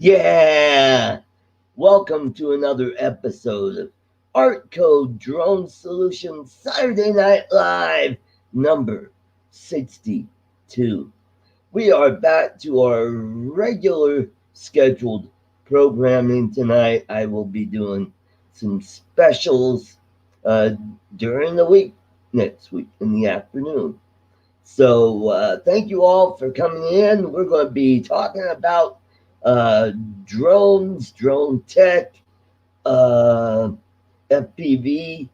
Yeah! Welcome to another episode of ArtCo Drone Solutions Saturday Night Live number 62. We are back to our regular scheduled programming tonight. I will be doing some specials uh, during the week, next week in the afternoon. So thank you all for coming in. We're going to be talking about uh, drones, drone tech, uh, FPV,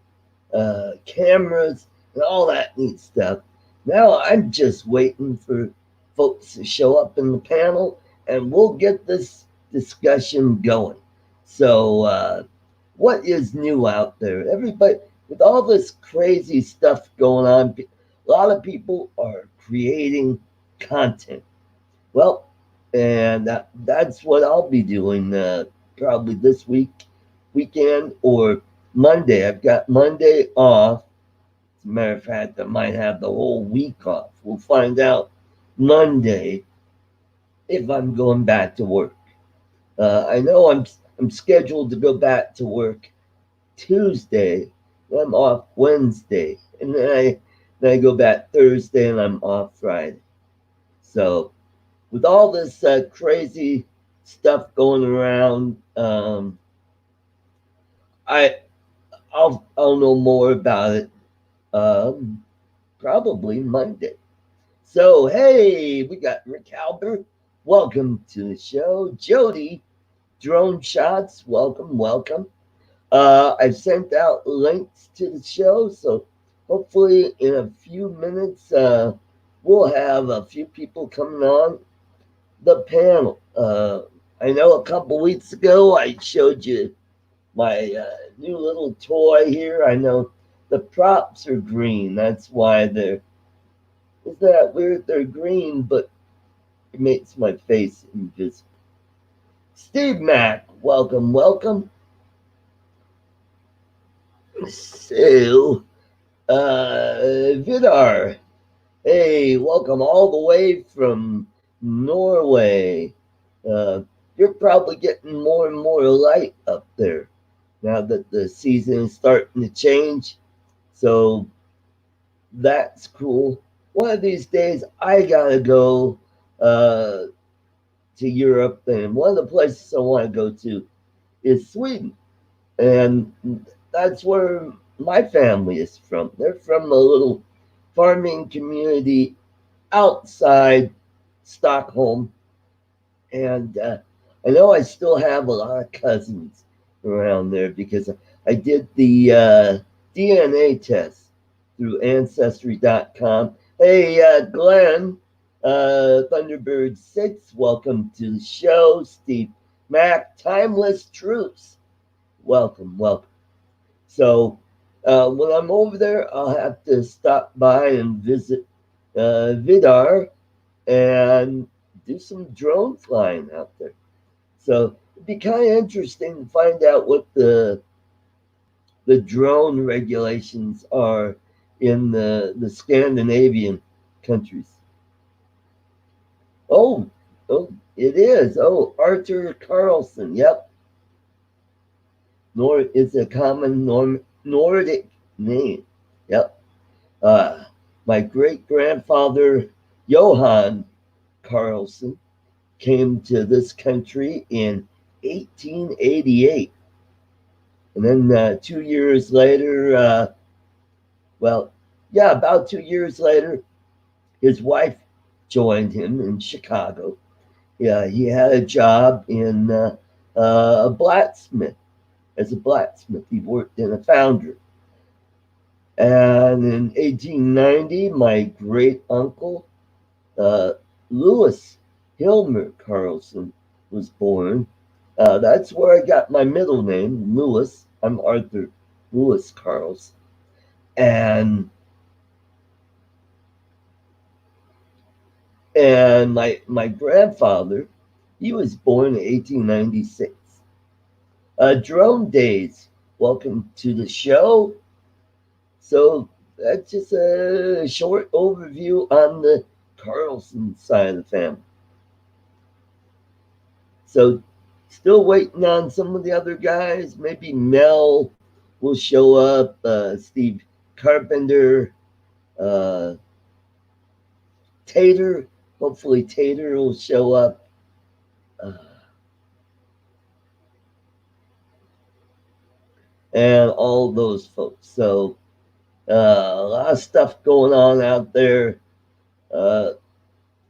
cameras, and all that neat stuff. Now I'm just waiting for folks to show up in the panel, and we'll get this discussion going. So, what is new out there? Everybody, with all this crazy stuff going on, a lot of people are creating content. Well, and that's what I'll be doing probably this weekend, or Monday. I've got Monday off. As a matter of fact, I might have the whole week off. We'll find out Monday if I'm going back to work. I know I'm scheduled to go back to work Tuesday. I'm off Wednesday, and then I go back Thursday, and I'm off Friday. So with all this crazy stuff going around, I I'll know more about it um, probably Monday. So hey, we got Rick Halbert. Welcome to the show, Jody. Drone shots. Welcome, welcome. I've sent out links to the show, so hopefully in a few minutes we'll have a few people coming on the panel. I know a couple weeks ago I showed you my new little toy here. I know the props are green. That's why they're. Is that weird? They're green, but it makes my face invisible. Steve Mack, welcome, welcome. So, Vidar, hey, welcome all the way from Norway. Uh, you're probably getting more and more light up there now that the season is starting to change. So that's cool. One of these days, I gotta go uh, to Europe, and one of the places I want to go to is Sweden, and that's where my family is from. They're from a little farming community outside Stockholm, and I know I still have a lot of cousins around there because I did the DNA test through Ancestry.com. Hey, Glenn, Thunderbird 6, welcome to the show. Steve Mac, Timeless Truths, welcome, welcome. So when I'm over there, I'll have to stop by and visit Vidar and do some drone flying out there. So it'd be kind of interesting to find out what the drone regulations are in the Scandinavian countries. Oh, oh, it is. Oh, Arthur Carlson. Yep. It's a common Nordic name. Yep. Uh, my great grandfather Johann Carlson came to this country in 1888. And then 2 years later, well, yeah, about 2 years later, his wife joined him in Chicago. Yeah, he had a job in a blacksmith. As a blacksmith, he worked in a foundry. And in 1890, my great uncle, uh, Louis Hilmer Carlson, was born. That's where I got my middle name, Louis. I'm Arthur Louis Carlson. And my grandfather, he was born in 1896. Drone Days, welcome to the show. So that's just a short overview on the Carlson side of the family. So Still waiting on some of the other guys. Maybe Mel will show up. Steve Carpenter, uh, Tater. Hopefully, Tater will show up. Uh, and all those folks. So a lot of stuff going on out there. Uh,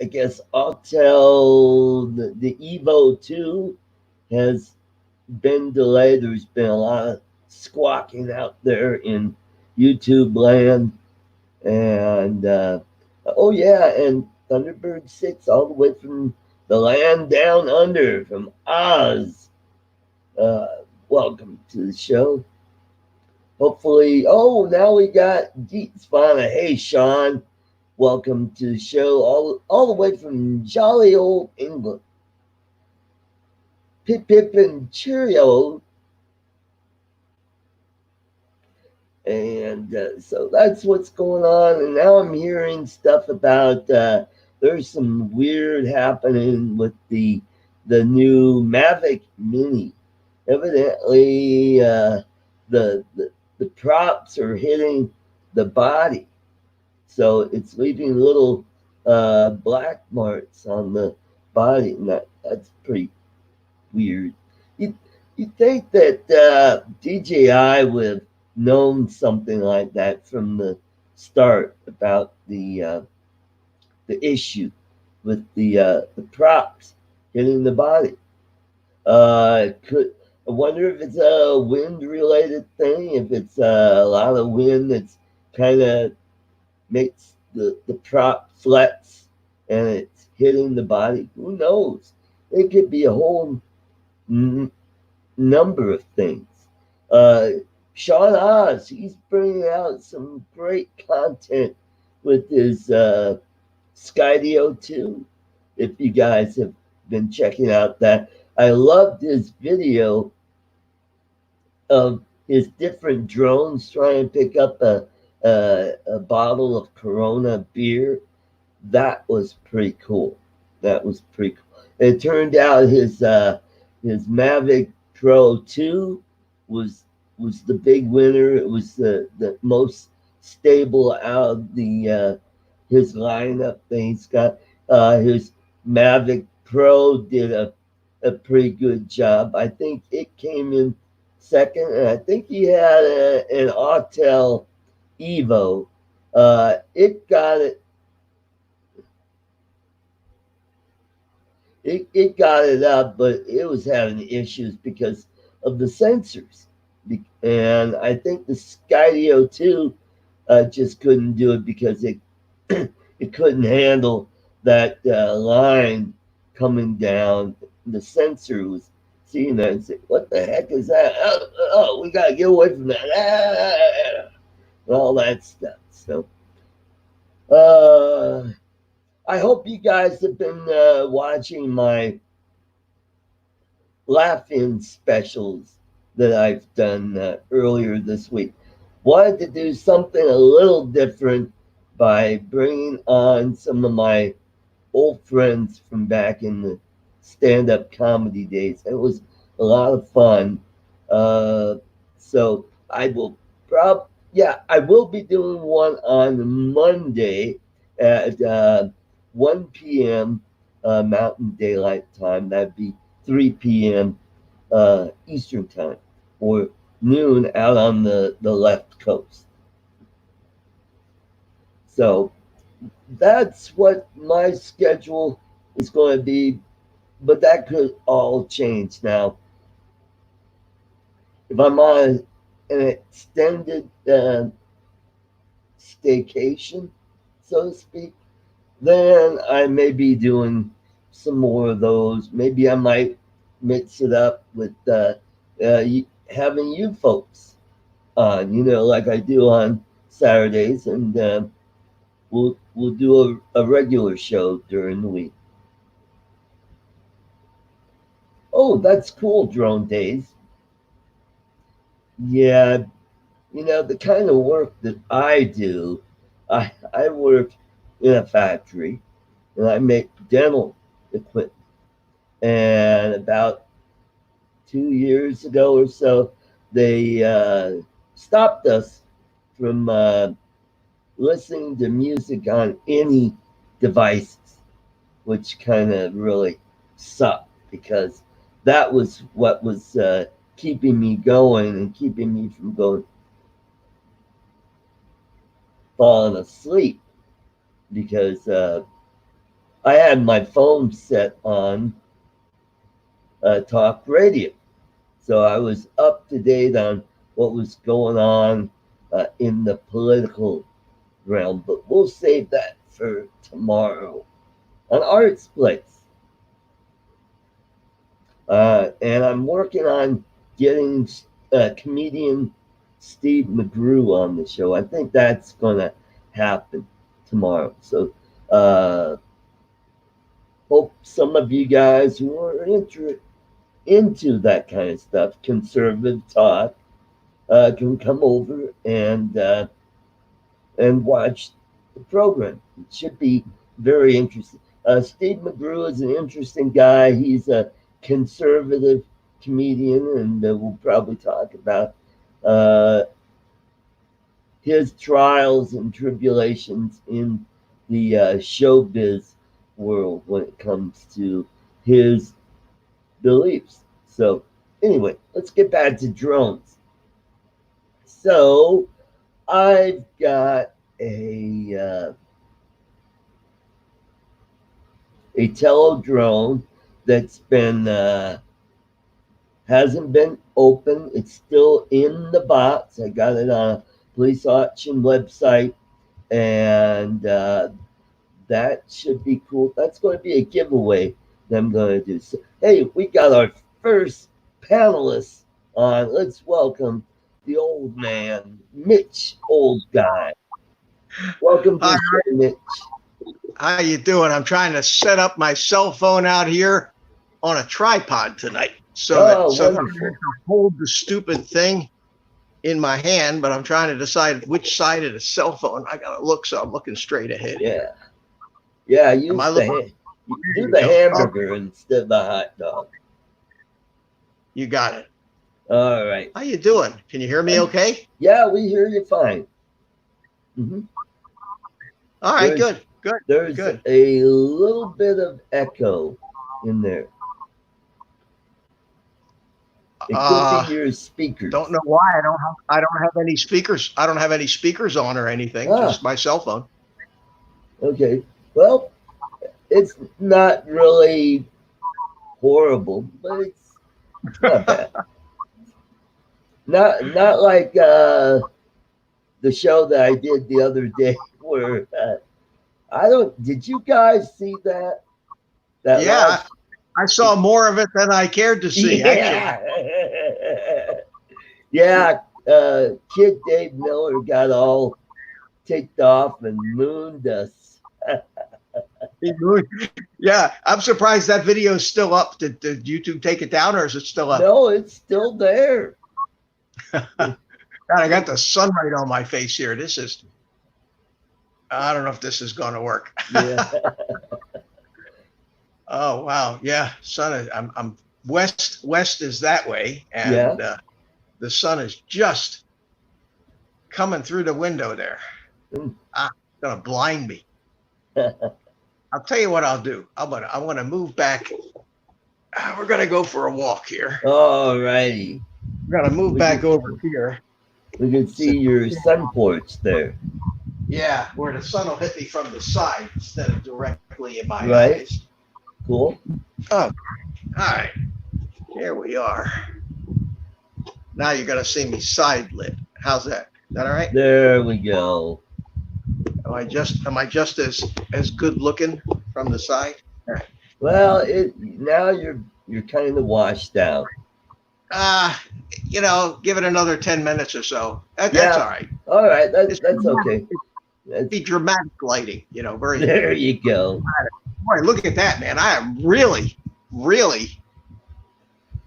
I guess I'll tell the Evo 2 has been delayed. There's been a lot of squawking out there in YouTube land. And oh, yeah, and Thunderbird 6 all the way from the land down under, from Oz. Uh, Welcome to the show. Hopefully, oh, now we got Geeks Fauna. Hey, Sean, welcome to the show, all the way from jolly old England. Pip pip and cheerio. And so that's what's going on. And now I'm hearing stuff about there's some weird happening with the new Mavic Mini. Evidently, the props are hitting the body, so it's leaving little black marks on the body, and that's pretty weird. You you think that DJI would have known something like that from the start about the issue with the props hitting the body? Could I wonder if it's a wind related thing, if it's a lot of wind that's kind of makes the prop flex and it's hitting the body. Who knows? It could be a whole n- number of things. Uh, Sean Oz, he's bringing out some great content with his Skydio 2. If you guys have been checking out that, I loved his video of his different drones trying to pick up a bottle of Corona beer. That was pretty cool. That was pretty cool. It turned out his Mavic Pro 2 was was the big winner. It was the most stable out of the his lineup that he's got. His Mavic Pro did a pretty good job. I think it came in second, and I think he had an Autel Evo. It got it got it up, but it was having issues because of the sensors. And I think the Skydio 2 just couldn't do it because it couldn't handle that line coming down. The sensor was seeing that and saying, "What the heck is that? Oh, we got to get away from that." And all that stuff. So, uh, I hope you guys have been watching my laugh-in specials that I've done earlier this week. Wanted to do something a little different by bringing on some of my old friends from back in the stand-up comedy days. It was a lot of fun. Uh, so I will I will be doing one on Monday at 1 p.m. Mountain Daylight Time. That'd be 3 p.m. Eastern Time, or noon out on the left coast. So that's what my schedule is going to be, but that could all change now. If I'm on an extended staycation, so to speak, then I may be doing some more of those. Maybe I might mix it up with having you folks on, like I do on Saturdays, and we'll do a regular show during the week. Oh, that's cool, Drone Days. Yeah, the kind of work that I do, I work in a factory and I make dental equipment. And about 2 years ago or so, they stopped us from listening to music on any devices, which kind of really sucked because that was what was keeping me going and keeping me from falling asleep because I had my phone set on talk radio. So I was up to date on what was going on in the political realm, but we'll save that for tomorrow on Art's Place. And I'm working on getting comedian Steve Mcgrew on the show. I think that's going to happen tomorrow. So hope some of you guys who are into that kind of stuff, conservative talk, can come over and watch the program. It should be very interesting. Steve Mcgrew is an interesting guy. He's a conservative comedian, and we'll probably talk about his trials and tribulations in the showbiz world when it comes to his beliefs. So anyway, let's get back to drones. So I've got a Tello drone that's been hasn't been open. It's still in the box. I got it on a police auction website, and that should be cool. That's going to be a giveaway that I'm going to do. So, hey, we got our first panelist on. Let's welcome the old man, Mitch, old guy. Welcome to the show, Mitch. How you doing? I'm trying to set up my cell phone out here on a tripod tonight, so that I can hold the stupid thing in my hand. But I'm trying to decide which side of the cell phone I gotta look. So I'm looking straight ahead. Yeah. You do the hamburger instead of the hot dog. You got it. All right. How you doing? Can you hear me okay? Yeah, we hear you fine. Mm-hmm. All right, good. There's a little bit of echo in there. It could be your speakers. Don't know why. I don't have any speakers. I don't have any speakers on or anything. Just my cell phone. Okay. Well, it's not really horrible, but it's not bad. Not like the show that I did the other day where did you guys see that? Yeah, I saw more of it than I cared to see, actually. Yeah, Kid Dave Miller got all ticked off and mooned us. Yeah, I'm surprised that video is still up. Did YouTube take it down, or is it still up? No, it's still there. God, I got the sunlight on my face here. I don't know if this is going to work. Yeah. Oh wow, yeah. I'm west is that way, and the sun is just coming through the window there. It's gonna blind me. I'll tell you what I'll do. I'm gonna move back. We're gonna go for a walk here. All righty. We're gonna move back over here. We can see your sun porch there. Yeah, where the sun will hit me from the side instead of directly in my eyes. Cool. Oh, all right. Here we are. Now you're gonna see me side lit. How's that? Is that all right? There we go. Am I just as good looking from the side? All right. Well, now you're kind of washed out. Give it another 10 minutes or so. That's all right. All right, that's okay. It'd be dramatic lighting, very. There you go. Boy, look at that, man! I am really, really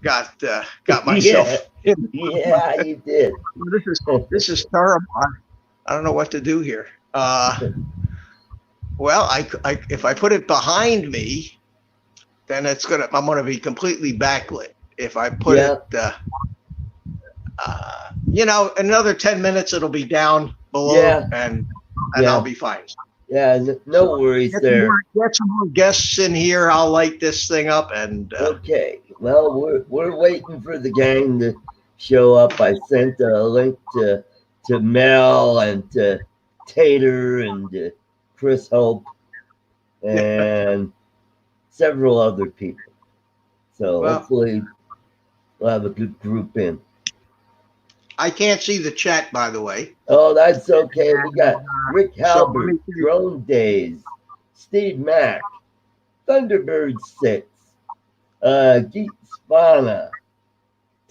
got myself. Yeah, you did. This is terrible. I don't know what to do here. Well, if I put it behind me, then I'm gonna be completely backlit. if I put it, another 10 minutes, it'll be down below, and I'll be fine. Yeah, no worries there. Get some more guests in here. I'll light this thing up, and okay. Well, we're waiting for the gang to show up. I sent a link to Mel and to Tater and to Chris Hope and several other people. So hopefully we'll have a good group in. I can't see the chat, by the way. Oh, that's okay. We got Rick Halbert, Drone Days, Steve Mack, Thunderbird 6, Geet Spana,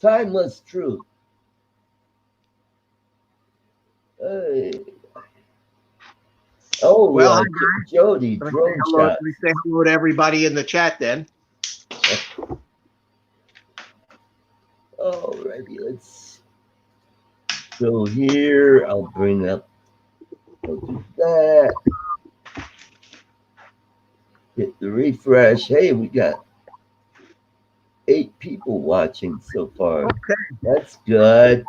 Timeless Truth. Jody, Drone Shots. Let me say hello to everybody in the chat then. Alrighty, let's go here. I'll bring up, I'll do that. Hit the refresh. Hey, we got 8 people watching so far. Okay. That's good.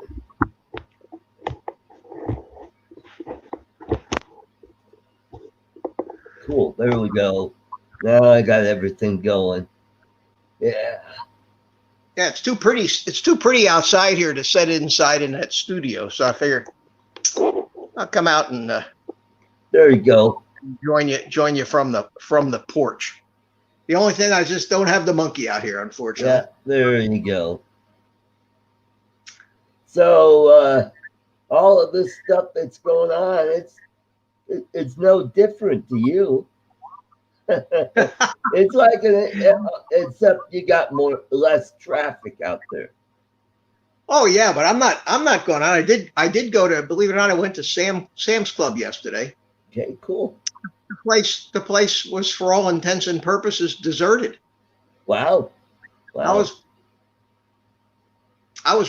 Cool. There we go. Now I got everything going. Yeah. Yeah, it's too pretty. It's too pretty outside here to sit inside in that studio. So I figured I'll come out and there you go. Join you from the porch. The only thing, I just don't have the monkey out here, unfortunately. Yeah, there you go. So all of this stuff that's going on, it's no different to you. It's like except you got less traffic out there. Oh yeah, but I'm not going out. I did go to, believe it or not, I went to Sam's Club yesterday. Okay, cool. The place was, for all intents and purposes, deserted. Wow. I was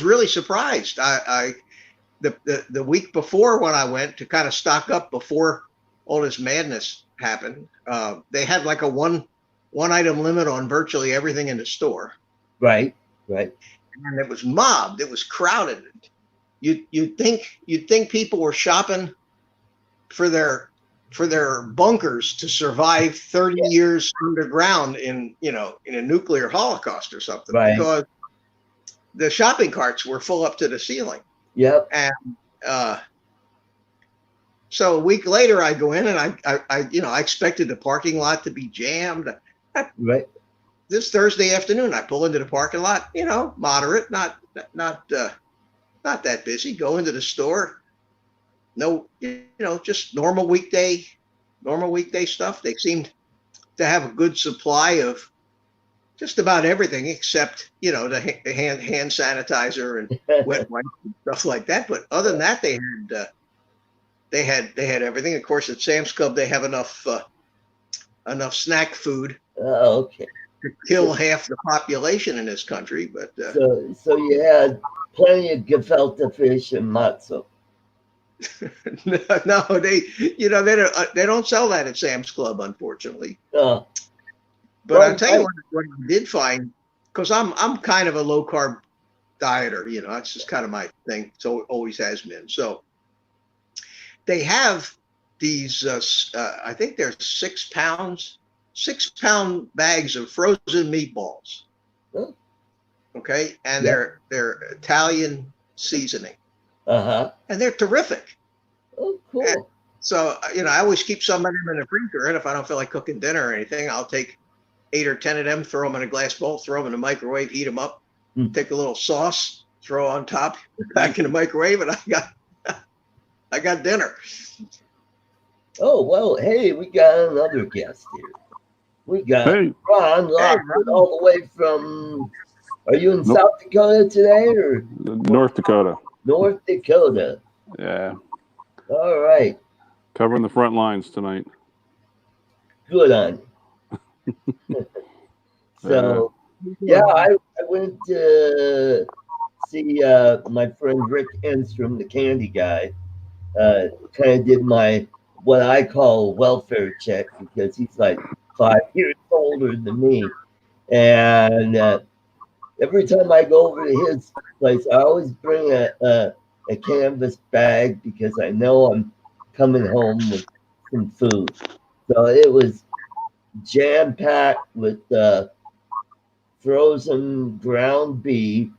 really surprised. The week before, when I went to kind of stock up before all this madness happened, they had like a one item limit on virtually everything in the store. Right. And it was mobbed. It was crowded. You'd think people were shopping for their bunkers to survive 30 years underground in a nuclear holocaust or something, right? Because the shopping carts were full up to the ceiling. Yep. And so a week later, I go in and I expected the parking lot to be jammed. Right. This Thursday afternoon, I pull into the parking lot, moderate, not that busy. Go into the store. No, just normal weekday stuff. They seemed to have a good supply of just about everything except, the hand sanitizer and wet wipes and stuff like that. But other than that, they had everything. Of course, at Sam's Club, they have enough snack food. Oh, okay. To kill half the population in this country, but so you had plenty of gefilte fish and matzo. No, they don't sell that at Sam's Club, unfortunately. Oh. But I'll tell you what I did find, because I'm kind of a low carb dieter, that's just kind of my thing. So it always has been. So they have these, I think they're 6-pound bags of frozen meatballs. Oh. Okay, and they're Italian seasoning. Uh-huh. And they're terrific. Oh, cool. And so, I always keep some of them in the freezer, and if I don't feel like cooking dinner or anything, I'll take 8 or 10 of them, throw them in a glass bowl, throw them in the microwave, heat them up, take a little sauce, throw on top, back in the microwave, and I got dinner. Oh, well, hey, we got another guest here. We got Ron Lockwood, all the way from, are you in South Dakota today or? North Dakota. North Dakota. Yeah. All right. Covering the front lines tonight. Good on you. So, I went to see my friend Rick Enstrom, the candy guy. Kind of did what I call welfare check, because he's like 5 years older than me. And every time I go over to his place, I always bring a canvas bag because I know I'm coming home with some food. So it was jam packed with frozen ground beef,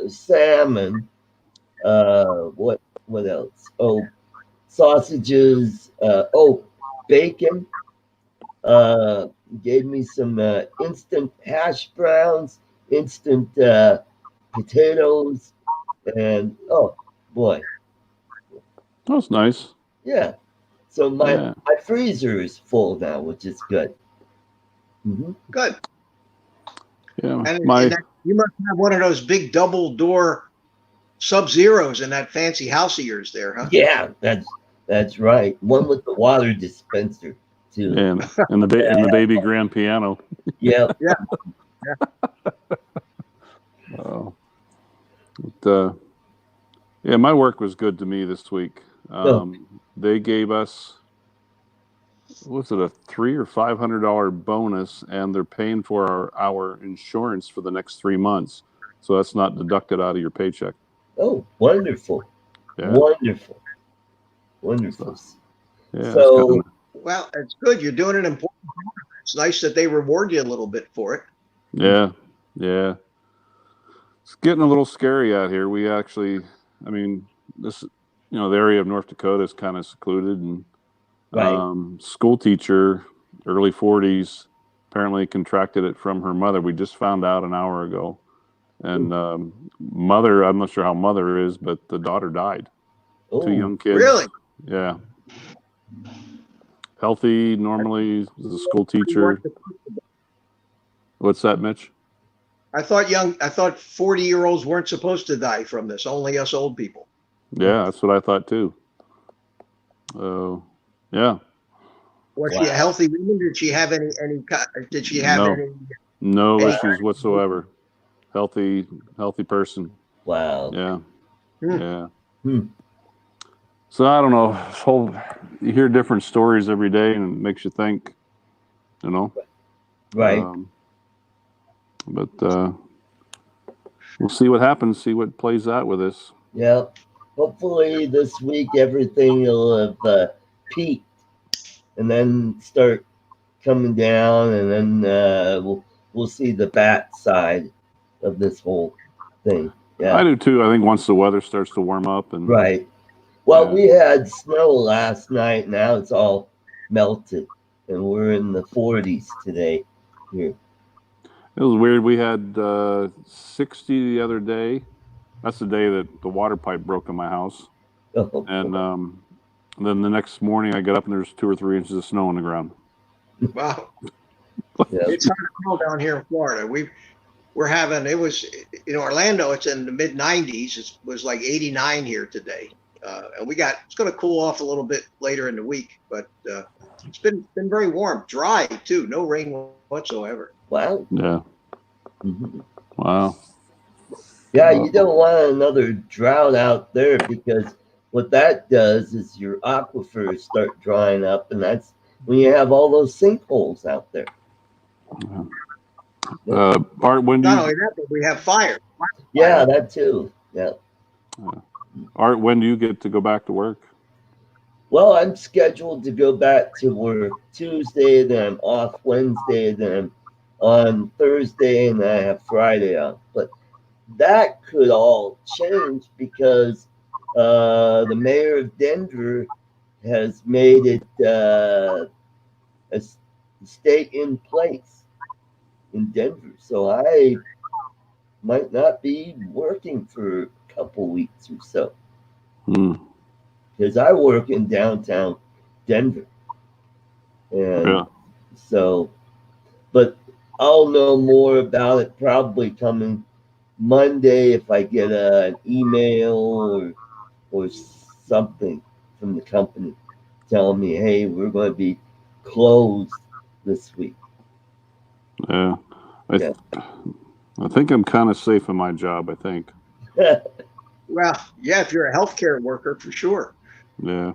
salmon. What else? Oh, sausages. Bacon. Uh, Gave me some instant hash browns, instant potatoes, and oh boy, That's nice. yeah. So Yeah. my freezer is full now, which is good. Good. Yeah. And you must have one of those big double door Sub-Zeros in that fancy house of yours there, huh? Yeah, that's right. One with the water dispenser too. And the baby grand piano. Yep. Yeah. Oh. Yeah, my work was good to me this week. They gave us, was it a $300 or $500 bonus, and they're paying for our insurance for the next 3 months, so that's not deducted out of your paycheck. Oh, wonderful. Yeah. Wonderful. Yeah. So, well, it's good. You're doing an important part. It's nice that they reward you a little bit for it. Yeah. It's getting a little scary out here. We actually, I mean, this, the area of North Dakota is kind of secluded, and right. School teacher, early 40s, apparently contracted it from her mother. We just found out an hour ago. And mother, I'm not sure how mother is, but the daughter died. Oh, 2 young kids. Really? Yeah. Healthy, normally, as a school teacher. What's that, Mitch? I thought 40-year-olds weren't supposed to die from this, only us old people. Yeah, that's what I thought too. Yeah. Was she a healthy woman? Did she have any no issues whatsoever? Healthy person. Wow. Yeah. Yeah. Hmm. So I don't know. You hear different stories every day, and it makes you think. Right. But we'll see what happens. See what plays out with this. Yeah. Hopefully this week everything will have peaked, and then start coming down, and then we'll see the bat side of this whole thing. Yeah. I do too. I think once the weather starts to warm up and right. Well, we had snow last night. Now it's all melted, and we're in the 40s today here. It was weird. We had 60 the other day. That's the day that the water pipe broke in my house. Oh, and then the next morning I got up and there's 2 or 3 inches of snow on the ground. Wow. It's hard to cool down here in Florida. We're having, it was, Orlando, it's in the mid 90s. It was like 89 here today. And it's going to cool off a little bit later in the week, but it's been very warm, dry too. No rain whatsoever. Wow. Yeah. Mm-hmm. Wow. Yeah, you don't want another drought out there, because what that does is your aquifers start drying up, and that's when you have all those sinkholes out there. Art, when Not only that, but we have fire. Yeah, that too. Yeah. Art, when do you get to go back to work? Well, I'm scheduled to go back to work Tuesday, then I'm off Wednesday, then I'm on Thursday, and then I have Friday off. But that could all change because the mayor of Denver has made it a stay in place in Denver. So I might not be working for a couple weeks or so. Because I work in downtown Denver. And so, but I'll know more about it probably coming Monday if I get an email or something from the company telling me, hey, we're going to be closed this week. Yeah. I think I'm kind of safe in my job, I think. Well, yeah, if you're a healthcare worker, for sure. Yeah.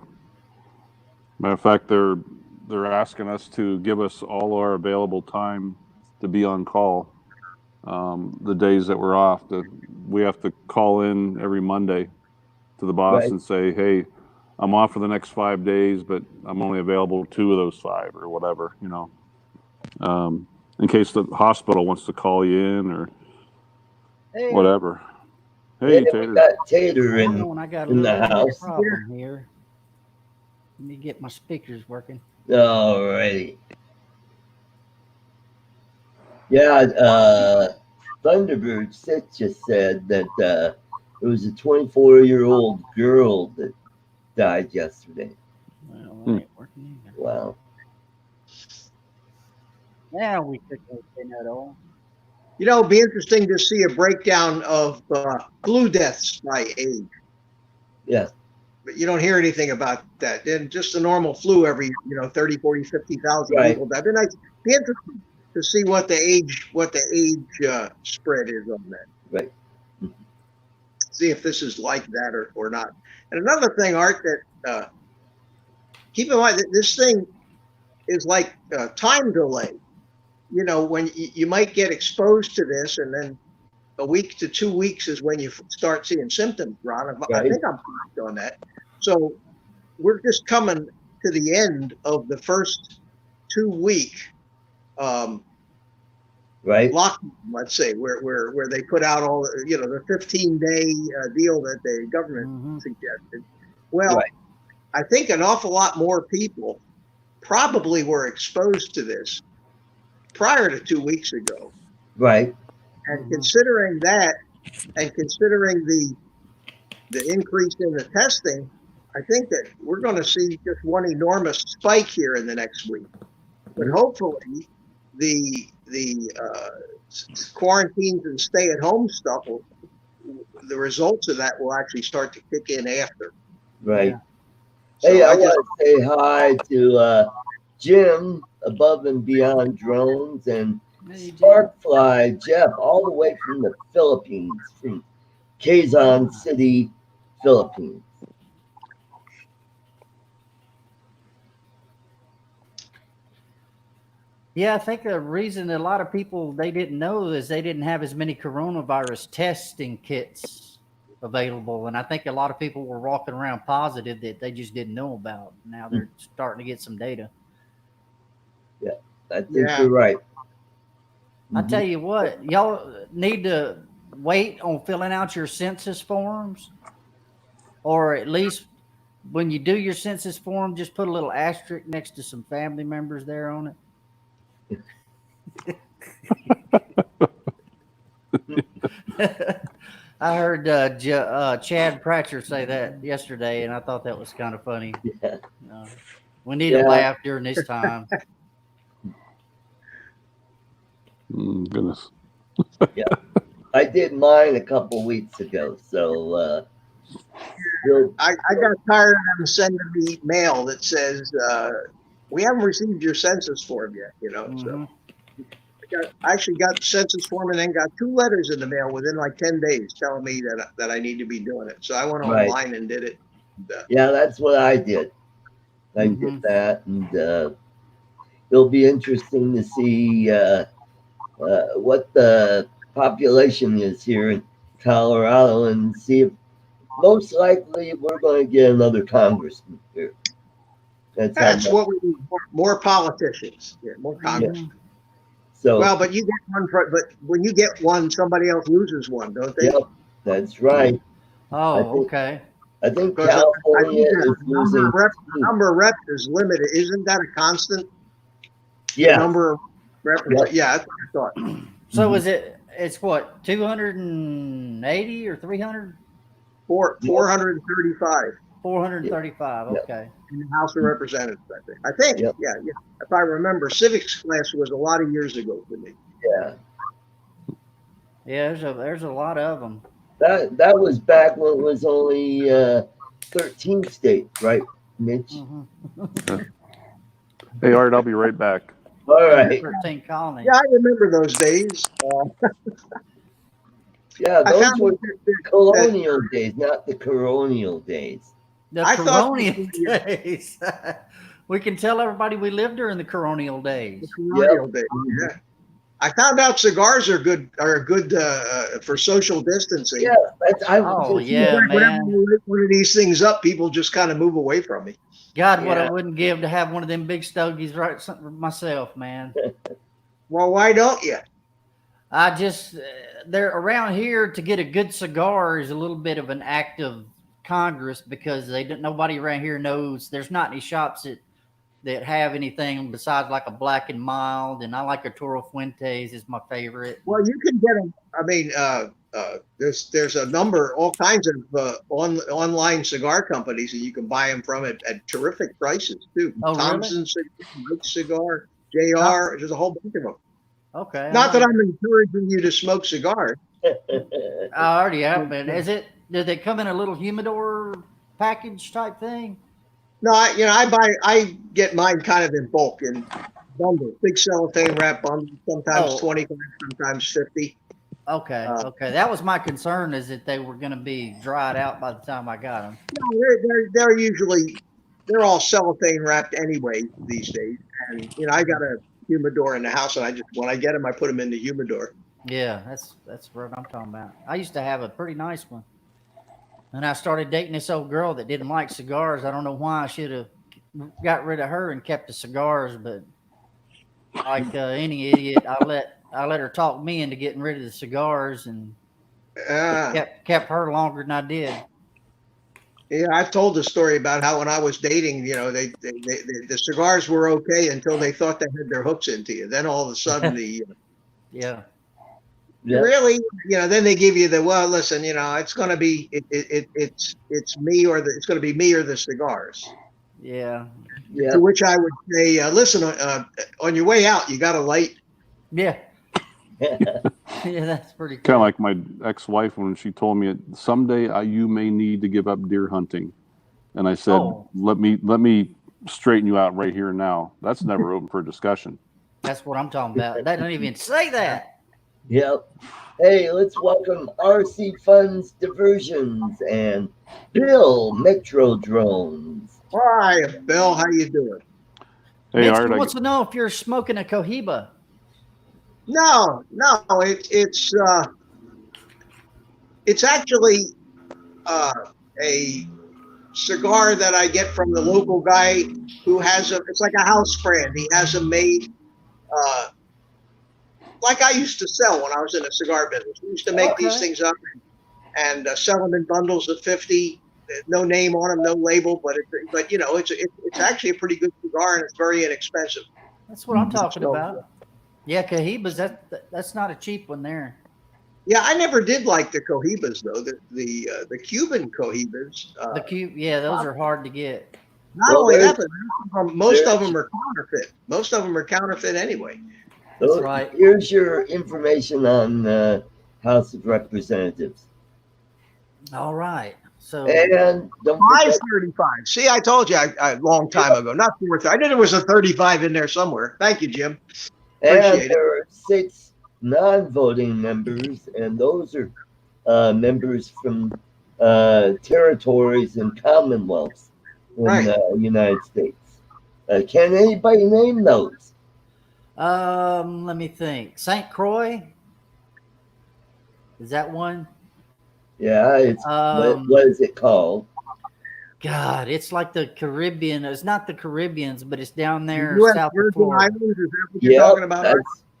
Matter of fact, they're asking us to give us all our available time to be on call. the days that we're off. We have to call in every Monday to the boss and say, hey, I'm off for the next 5 days, but I'm only available 2 of those 5 or whatever, in case the hospital wants to call you in or whatever. Hey, Tater. We got Tater in the house. Problem here. Let me get my speakers working. Alrighty. Yeah, Thunderbird 6 just said that it was a 24-year-old girl that died yesterday. Well, that ain't working either. Wow. Now we took that all. It'd be interesting to see a breakdown of flu deaths by age. Yeah. But you don't hear anything about that. And just the normal flu every, 30, 40, 50,000 people die. It'd be interesting to see what the age spread is on that. Right. See if this is like that or not. And another thing, Art, that keep in mind that this thing is like time delay. When you might get exposed to this, and then a week to 2 weeks is when you start seeing symptoms, Ron. I think I'm correct on that. So we're just coming to the end of the first 2 week lockdown, let's say, where they put out all the 15-day deal that the government suggested. Well, I think an awful lot more people probably were exposed to this prior to 2 weeks ago. Right. And considering that, and considering the increase in the testing, I think that we're going to see just one enormous spike here in the next week. But hopefully, the quarantines and stay-at-home stuff, the results of that will actually start to kick in after. Right. Yeah. Hey, I want to say hi to Jim, Above and Beyond Drones, and Sparkfly Jeff, all the way from the Philippines, from Quezon City, Philippines. Yeah, I think the reason a lot of people they didn't know is they didn't have as many coronavirus testing kits available, and I think a lot of people were walking around positive that they just didn't know about. Now they're starting to get some data. Yeah, I think you're right. I tell you what, y'all need to wait on filling out your census forms, or at least when you do your census form, just put a little asterisk next to some family members there on it. I heard Chad Pratcher say that yesterday, and I thought that was kind of funny. Yeah. We need to laugh during this time. Goodness. Yeah, I did mine a couple weeks ago, so I got tired of them sending me mail that says we haven't received your census form yet. So I actually got the census form and then got 2 letters in the mail within like 10 days telling me that I need to be doing it. So I went online and did it. Yeah, that's what I did. I did that, and it'll be interesting to see what the population is here in Colorado, and see if most likely we're going to get another congressman here. That's what we need. More politicians. Yeah, more congressmen. Yeah. So, well, but you get one. But when you get one, somebody else loses one, don't they? Yep, that's right. Oh, okay. I think California is losing. The number of reps is limited. Isn't that a constant? Yeah. Number of reps. Yep. Yeah, that's what I thought. So it's what, 280 or 300? 435. 435. Yep. Okay. In the House of Representatives, I think. Yep. Yeah. If I remember, civics class was a lot of years ago for me. Yeah. Yeah, there's a lot of them. That was back when it was only 13 states, right, Mitch? Hey, Art, I'll be right back. All right. 13 colonies. Yeah, I remember those days. Yeah, those were the colonial days, not the coronial days. The coronial days. We can tell everybody we lived during the coronial days. The coronial days, yeah. I found out cigars are good for social distancing. Yeah, man. Whenever I lift one of these things up, people just kind of move away from me. God, what I wouldn't give to have one of them big stogies right myself, man. Well, why don't you? I just they're around here to get a good cigar is a little bit of an act of Congress because nobody around here knows. There's not any shops that have anything besides like a Black and Mild, and I like a Toro Fuentes is my favorite. Well, you can get them. I mean, there's a number, all kinds of online cigar companies that you can buy them from at terrific prices too. Oh, Thompson really? Cigar, JR. There's a whole bunch of them. Okay. Not that I'm encouraging you to smoke cigars. I already have been. Did they come in a little humidor package type thing? No, I get mine kind of in bulk in bundles, big cellophane wrap bundles, sometimes 25, sometimes 50. Okay. Okay. That was my concern, is that they were going to be dried out by the time I got them. No, they're all cellophane wrapped anyway these days. And, I got a humidor in the house, and when I get them, I put them in the humidor. Yeah, that's what I'm talking about. I used to have a pretty nice one. And I started dating this old girl that didn't like cigars. I don't know why. I should have got rid of her and kept the cigars, but like any idiot, I let her talk me into getting rid of the cigars, and kept her longer than I did. Yeah, I've told the story about how when I was dating, the cigars were okay until they thought they had their hooks into you. Then all of a sudden yeah. Really, then they give you listen, it's going to be it's me or it's going to be me or the cigars. Yeah. To which I would say, listen, on your way out, you got a light. Yeah. Yeah, that's pretty cool. Kind of like my ex-wife when she told me someday you may need to give up deer hunting, and I said, let me straighten you out right here and now. That's never open for discussion. That's what I'm talking about. That don't even say that. Yep. Hey, let's welcome RC Funds Diversions and Bill Metro Drones. Hi, Bill. How you doing? Hey, Art, wants to know if you're smoking a Cohiba. No, it's actually a cigar that I get from the local guy who it's like a house brand. He has them made like I used to sell when I was in the cigar business. We used to make these things up and sell them in bundles of 50. No name on them, no label, but it's actually a pretty good cigar, and it's very inexpensive. That's what I'm talking about. Yeah, Cohibas. That's not a cheap one there. Yeah, I never did like the Cohibas though. The Cuban Cohibas. Those are hard to get. Not only that, but most of them are counterfeit. Most of them are counterfeit anyway. That's right. Here's your information on House of Representatives. All right. So and 535. See, I told you a long time ago, not 430. I knew there was a 35 in there somewhere. Thank you, Jim. And there are 6 non-voting members, and those are members from territories and commonwealths in the United States. Can anybody name those? Let me think. St. Croix? Is that one? Yeah, it's what is it called? God, it's like the Caribbean. It's not the Caribbeans, but it's down there south of Florida. Islands, is that what you're talking about?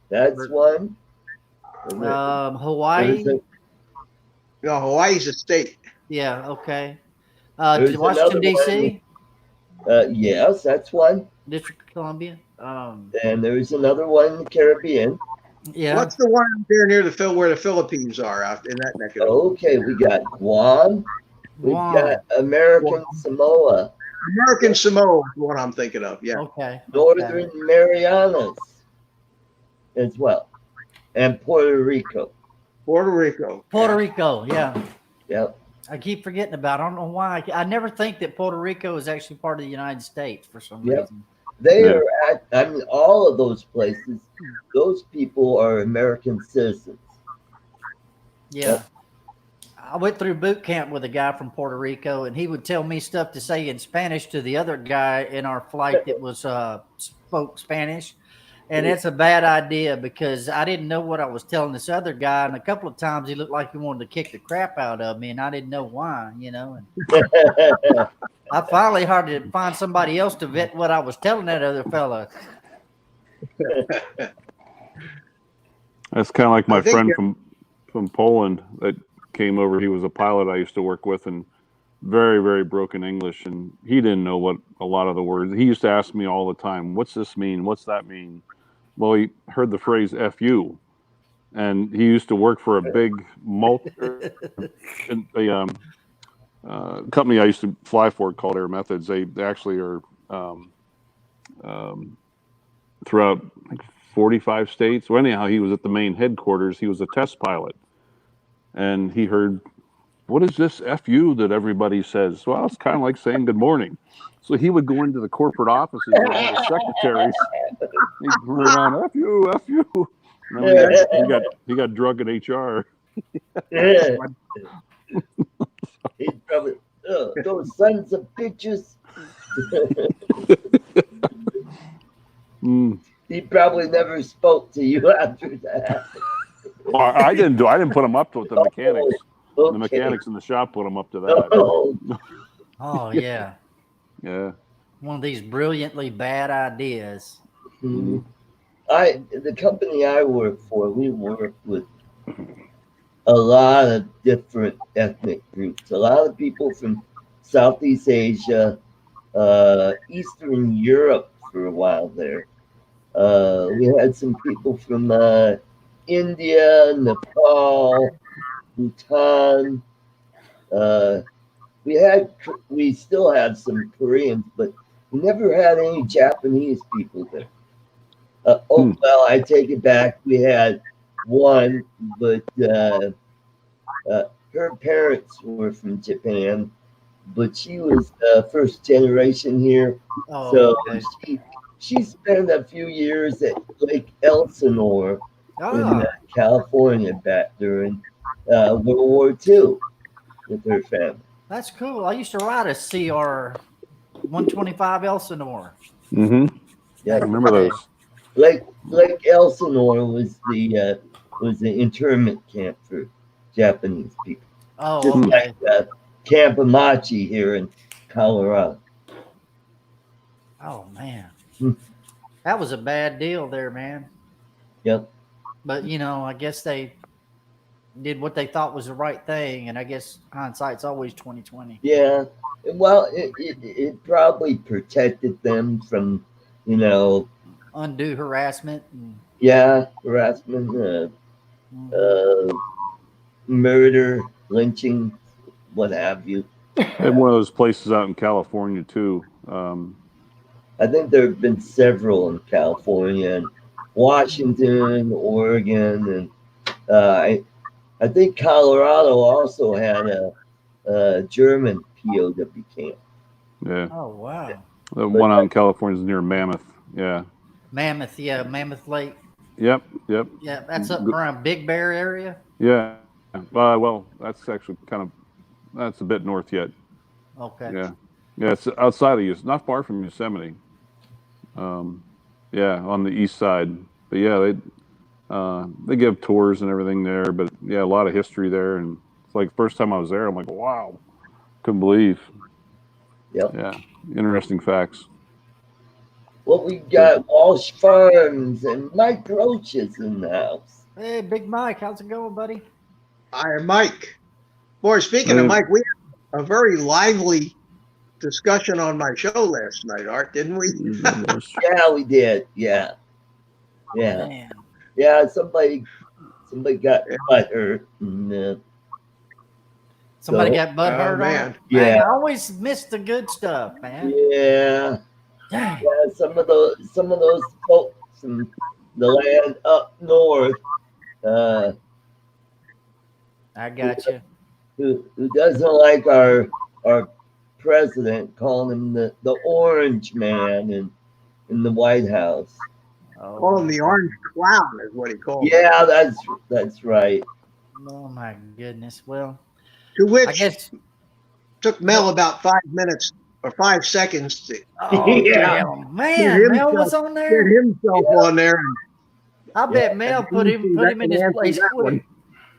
That's one. Hawaii. No, Hawaii's a state. Yeah. Okay. Washington D.C. Yes, that's one. District of Columbia. And there's another one in the Caribbean. Yeah. What's the one out there near where the Philippines are out in that neck of the woods? Okay, we got Guam. We've got American Samoa. American Samoa is what I'm thinking of. Yeah. Okay. Northern Marianas as well, and Puerto Rico. Puerto Rico. Yeah. Yep. I keep forgetting about it. I don't know why. I never think that Puerto Rico is actually part of the United States for some reason. They are all of those places, those people are American citizens. Yeah. Yep. I went through boot camp with a guy from Puerto Rico, and he would tell me stuff to say in Spanish to the other guy in our flight that was spoke Spanish. And it's a bad idea because I didn't know what I was telling this other guy, and a couple of times he looked like he wanted to kick the crap out of me, and I didn't know why, And I finally had to find somebody else to vet what I was telling that other fella. That's kind of like my friend from Poland that came over. He was a pilot I used to work with, and very, very broken English, and he didn't know what a lot of the words. He used to ask me all the time, "What's this mean? What's that mean?" Well, he heard the phrase "fu," and he used to work for a big company I used to fly for called Air Methods. They actually are throughout like 45 states. Well, anyhow, he was at the main headquarters. He was a test pilot, and he heard, "What is this FU that everybody says?" Well, it's kind of like saying good morning. So he would go into the corporate offices with all the secretaries. He'd run around, FU, FU. And then he got drug at HR. Yeah. He's probably, those sons of bitches. He probably never spoke to you after that. Well, I didn't put him up to the mechanics. Okay. The mechanics in the shop put him up to that. Oh yeah. Yeah. One of these brilliantly bad ideas. Mm-hmm. The company I work for, we work with a lot of different ethnic groups. A lot of people from Southeast Asia, Eastern Europe for a while there. We had some people from India, Nepal, Bhutan. We still have some Koreans, but we never had any Japanese people there. Well, I take it back. We had one, but her parents were from Japan, but she was first generation here. So she spent a few years at Lake Elsinore in California back during World War II with her family. That's cool. I used to ride a CR 125 Elsinore. Mm-hmm. Yeah, I remember those. Lake Elsinore was the internment camp for Japanese people. Oh, just okay. Like Camp Amachi here in Colorado. Oh man, that was a bad deal there, man. Yep. But I guess they did what they thought was the right thing, and I guess hindsight's always 20/20. Yeah. Well, it probably protected them from, undue harassment. Harassment, murder, lynching, what have you. And one of those places out in California too. I think there have been several in California and Washington, Oregon, and I think Colorado also had a German POW camp. Yeah. Oh wow. The one out in California is near Mammoth. Yeah. Mammoth Lake. Yep. Yeah, that's up around Big Bear area. Yeah. Well, that's actually that's a bit north yet. Okay. Yeah. Yeah, it's outside of not far from Yosemite. Yeah, on the east side. But yeah, they give tours and everything there. But yeah, a lot of history there, and it's like first time I was there, I'm like, wow, couldn't believe. Yep. Yeah, interesting facts. Well, we got Walsh Farms and Mike Roach is in the house. Hey, Big Mike, how's it going, buddy? Hi, Mike. Boy, speaking of Mike, we had a very lively discussion on my show last night, Art, didn't we? Yeah, we did. Yeah. Man. Yeah, somebody got butt hurt. Somebody got butt hurt, man. Yeah. I always miss the good stuff, man. Yeah. Dang. Yeah, some of those folks from the land up north. I got you. Who doesn't like our president, calling him the Orange Man in the White House. Call him the Orange Clown is what he called him. Yeah, that's right. Oh my goodness. Well, to which I guess took Mel about 5 minutes or 5 seconds to damn. Man, Mel was on there. Get himself on there. I bet Mel put him in his place quick.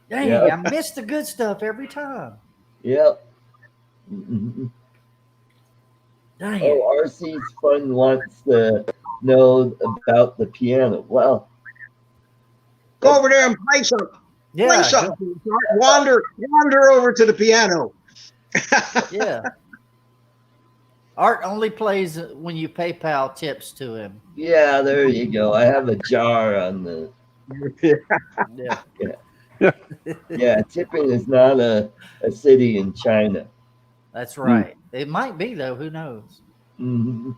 Dang, I missed the good stuff every time. Yep. Dang. Oh, RC's Fun wants to know about the piano. Well, go over there and play something. Yeah. Play something. Wander over to the piano. Yeah. Art only plays when you PayPal tips to him. Yeah, there you go. I have a jar on the. Yeah, tipping is not a city in China. That's right. It might be though. Who knows? Mm-hmm.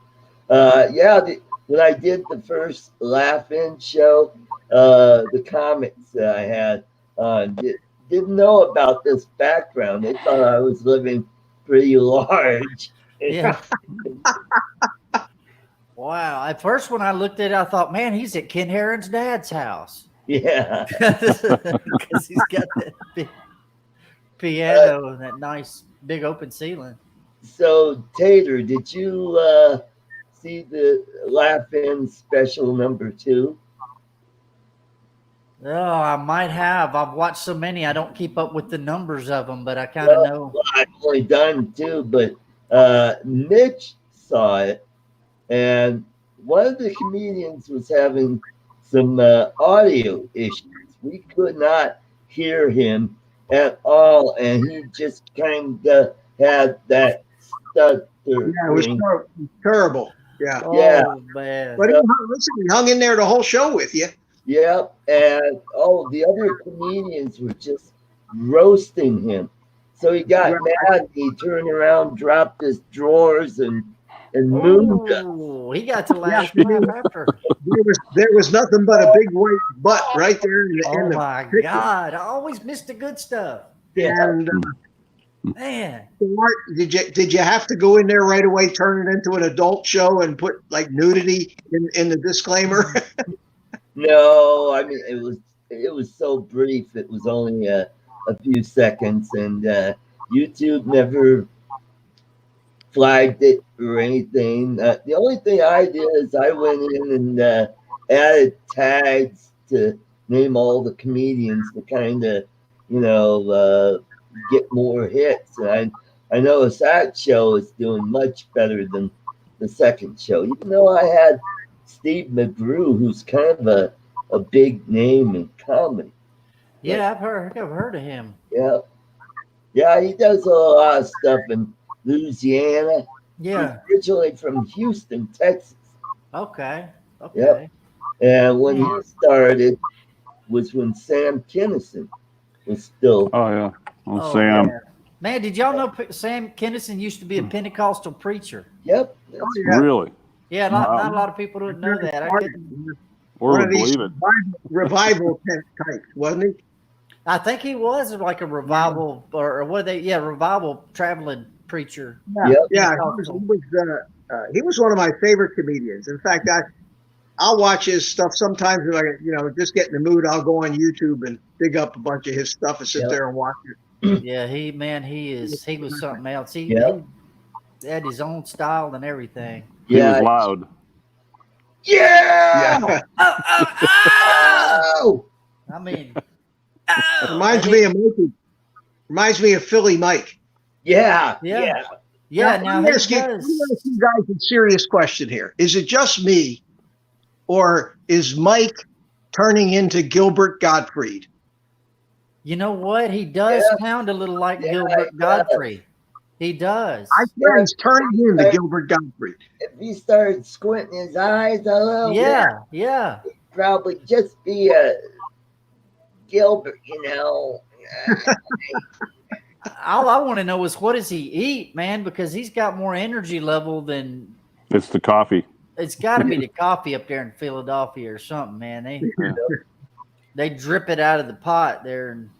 When I did the first Laugh-In show, the comics that I had didn't know about this background. They thought I was living pretty large. Yeah. Wow. At first, when I looked at it, I thought, man, he's at Ken Heron's dad's house. Yeah. Because he's got that big piano and that nice big open ceiling. So, Tater, did you see the Laugh-In special number 2? Oh, I might have. I've watched so many, I don't keep up with the numbers of them, but I kind of know. Well, I've only done 2, but Mitch saw it, and one of the comedians was having some audio issues. We could not hear him at all, and he just kind of had that stutter. Yeah, it was terrible. Yeah. Oh, man. But he hung in there the whole show with you. Yep, and the other comedians were just roasting him. So he got mad. And he turned around, dropped his drawers, and moved us. He got to laugh after. There was nothing but a big white butt right there. Oh my God! I always miss the good stuff. And man, did you have to go in there right away, turn it into an adult show, and put like nudity in the disclaimer? No, I mean it was so brief. It was only a few seconds, and YouTube never flagged it or anything. The only thing I did is I went in and added tags to name all the comedians to kind of, get more hits. And I noticed that show is doing much better than the second show, even though I had Steve Mcgrew, who's kind of a big name in comedy. Yeah, I've heard of him. Yeah. Yeah, he does a lot of stuff in Louisiana. Yeah. He's originally from Houston, Texas. Okay. Yep. And when he started was when Sam Kinison was still. Oh, yeah. Oh, Sam. Man, did y'all know Sam Kinison used to be a Pentecostal preacher? Yep. Really? Yeah, not a lot of people didn't know that. I couldn't. Or believe it. Revival type, wasn't he? I think he was like a revival revival traveling preacher. Yeah. He was one of my favorite comedians. In fact, I'll watch his stuff sometimes. If I just get in the mood, I'll go on YouTube and dig up a bunch of his stuff and sit there and watch it. Yeah, he was something else. He had his own style and everything. He was loud. Yeah. Oh! I mean, reminds me of Philly Mike. Yeah. Now, let me ask you guys a serious question here. Is it just me, or is Mike turning into Gilbert Gottfried? You know what? He does sound a little like Gilbert Gottfried. He does. I think he's turning into Gilbert Gottfried. If he started squinting his eyes a little bit, he'd probably just be a Gilbert, All I want to know is what does he eat, man? Because he's got more energy level than. It's the coffee. It's got to be the coffee up there in Philadelphia or something, man. They drip it out of the pot there and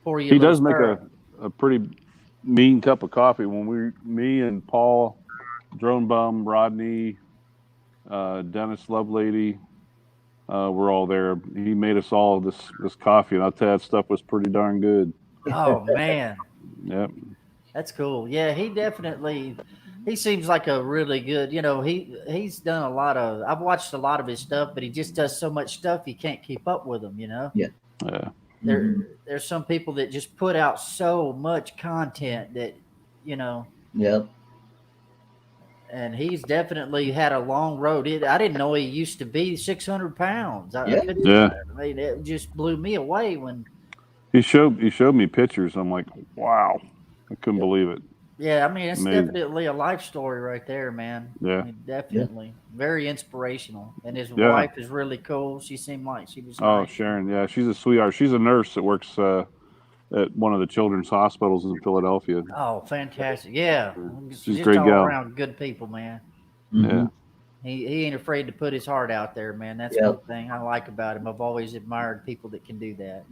pour you. He does make a pretty mean cup of coffee. When me and Paul, Drone Bum, Rodney, Dennis Lovelady, we're all there. He made us all this coffee, and I'll tell you, that stuff was pretty darn good. Oh man. Yep. That's cool. Yeah, he definitely. He seems like a really good, he's done a lot of, I've watched a lot of his stuff, but he just does so much stuff you can't keep up with him, Yeah. There's some people that just put out so much content that, Yep. and he's definitely had a long road. I didn't know he used to be 600 pounds. I mean, it just blew me away when he showed me pictures. I'm like, wow, I couldn't believe it. Yeah, I mean, it's Amazing. Definitely a life story right there, man. Yeah. I mean, definitely. Very inspirational. And his wife is really cool. She seemed like she was nice. Sharon. Yeah, she's a sweetheart. She's a nurse that works at one of the children's hospitals in Philadelphia. Oh, fantastic. Yeah. She's just great all gal. around good people, man. Yeah. He ain't afraid to put his heart out there, man. That's one thing I like about him. I've always admired people that can do that,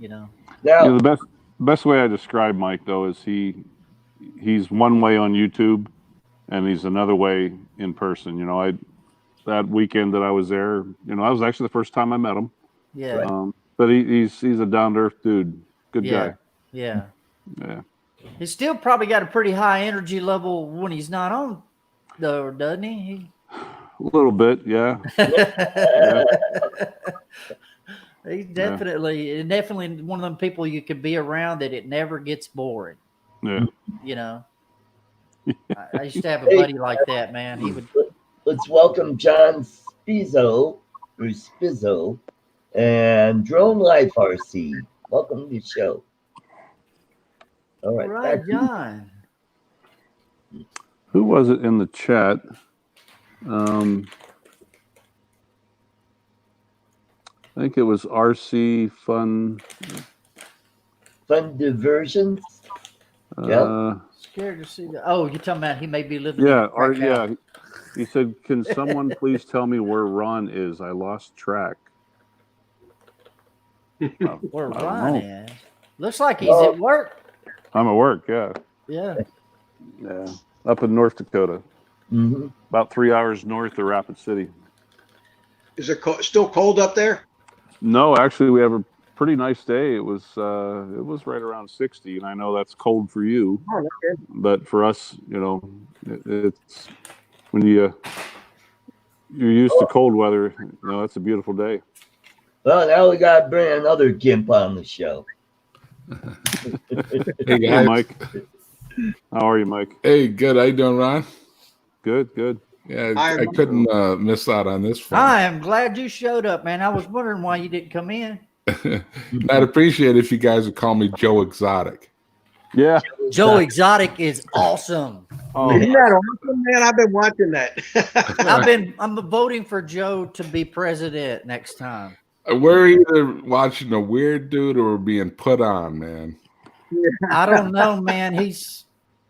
Now, the best way I describe Mike, though, is he's one way on YouTube and he's another way in person. That weekend that I was there, that was actually the first time I met him. Yeah. But he's a down to earth dude. Good guy. Yeah. Yeah. He's still probably got a pretty high energy level when he's not on, though, doesn't he? A little bit, yeah. He's definitely one of them people you could be around that it never gets boring. Yeah. I used to have a buddy like that, man. He would. Let's welcome John Spizzo and Drone Life RC. Welcome to the show. All right, John. Who was it in the chat? I think it was RC Fun Diversions. Scared to see that. Oh, you're talking about he may be living. He said, "Can someone please tell me where Ron is? I lost track." Where Ron is? Looks like he's at work. I'm at work. Yeah. Yeah. Yeah. Up in North Dakota. Mm-hmm. About 3 hours north of Rapid City. Is it still cold up there? No, actually, we have a pretty nice day. It was right around 60, and I know that's cold for you. Oh, okay. But for us, it's when you're used to cold weather. It's a beautiful day. Well, now we got to bring another gimp on the show. Hey guys. Mike. How are you, Mike? Hey, good. How you doing, Ron? Good. Yeah, I couldn't miss out on this one. I am glad you showed up, man. I was wondering why you didn't come in. I'd appreciate it if you guys would call me Joe Exotic. Yeah. Joe Exotic is awesome. Oh, isn't that awesome, man? I've been watching that. I'm voting for Joe to be president next time. We're either watching a weird dude or being put on, man. I don't know, man.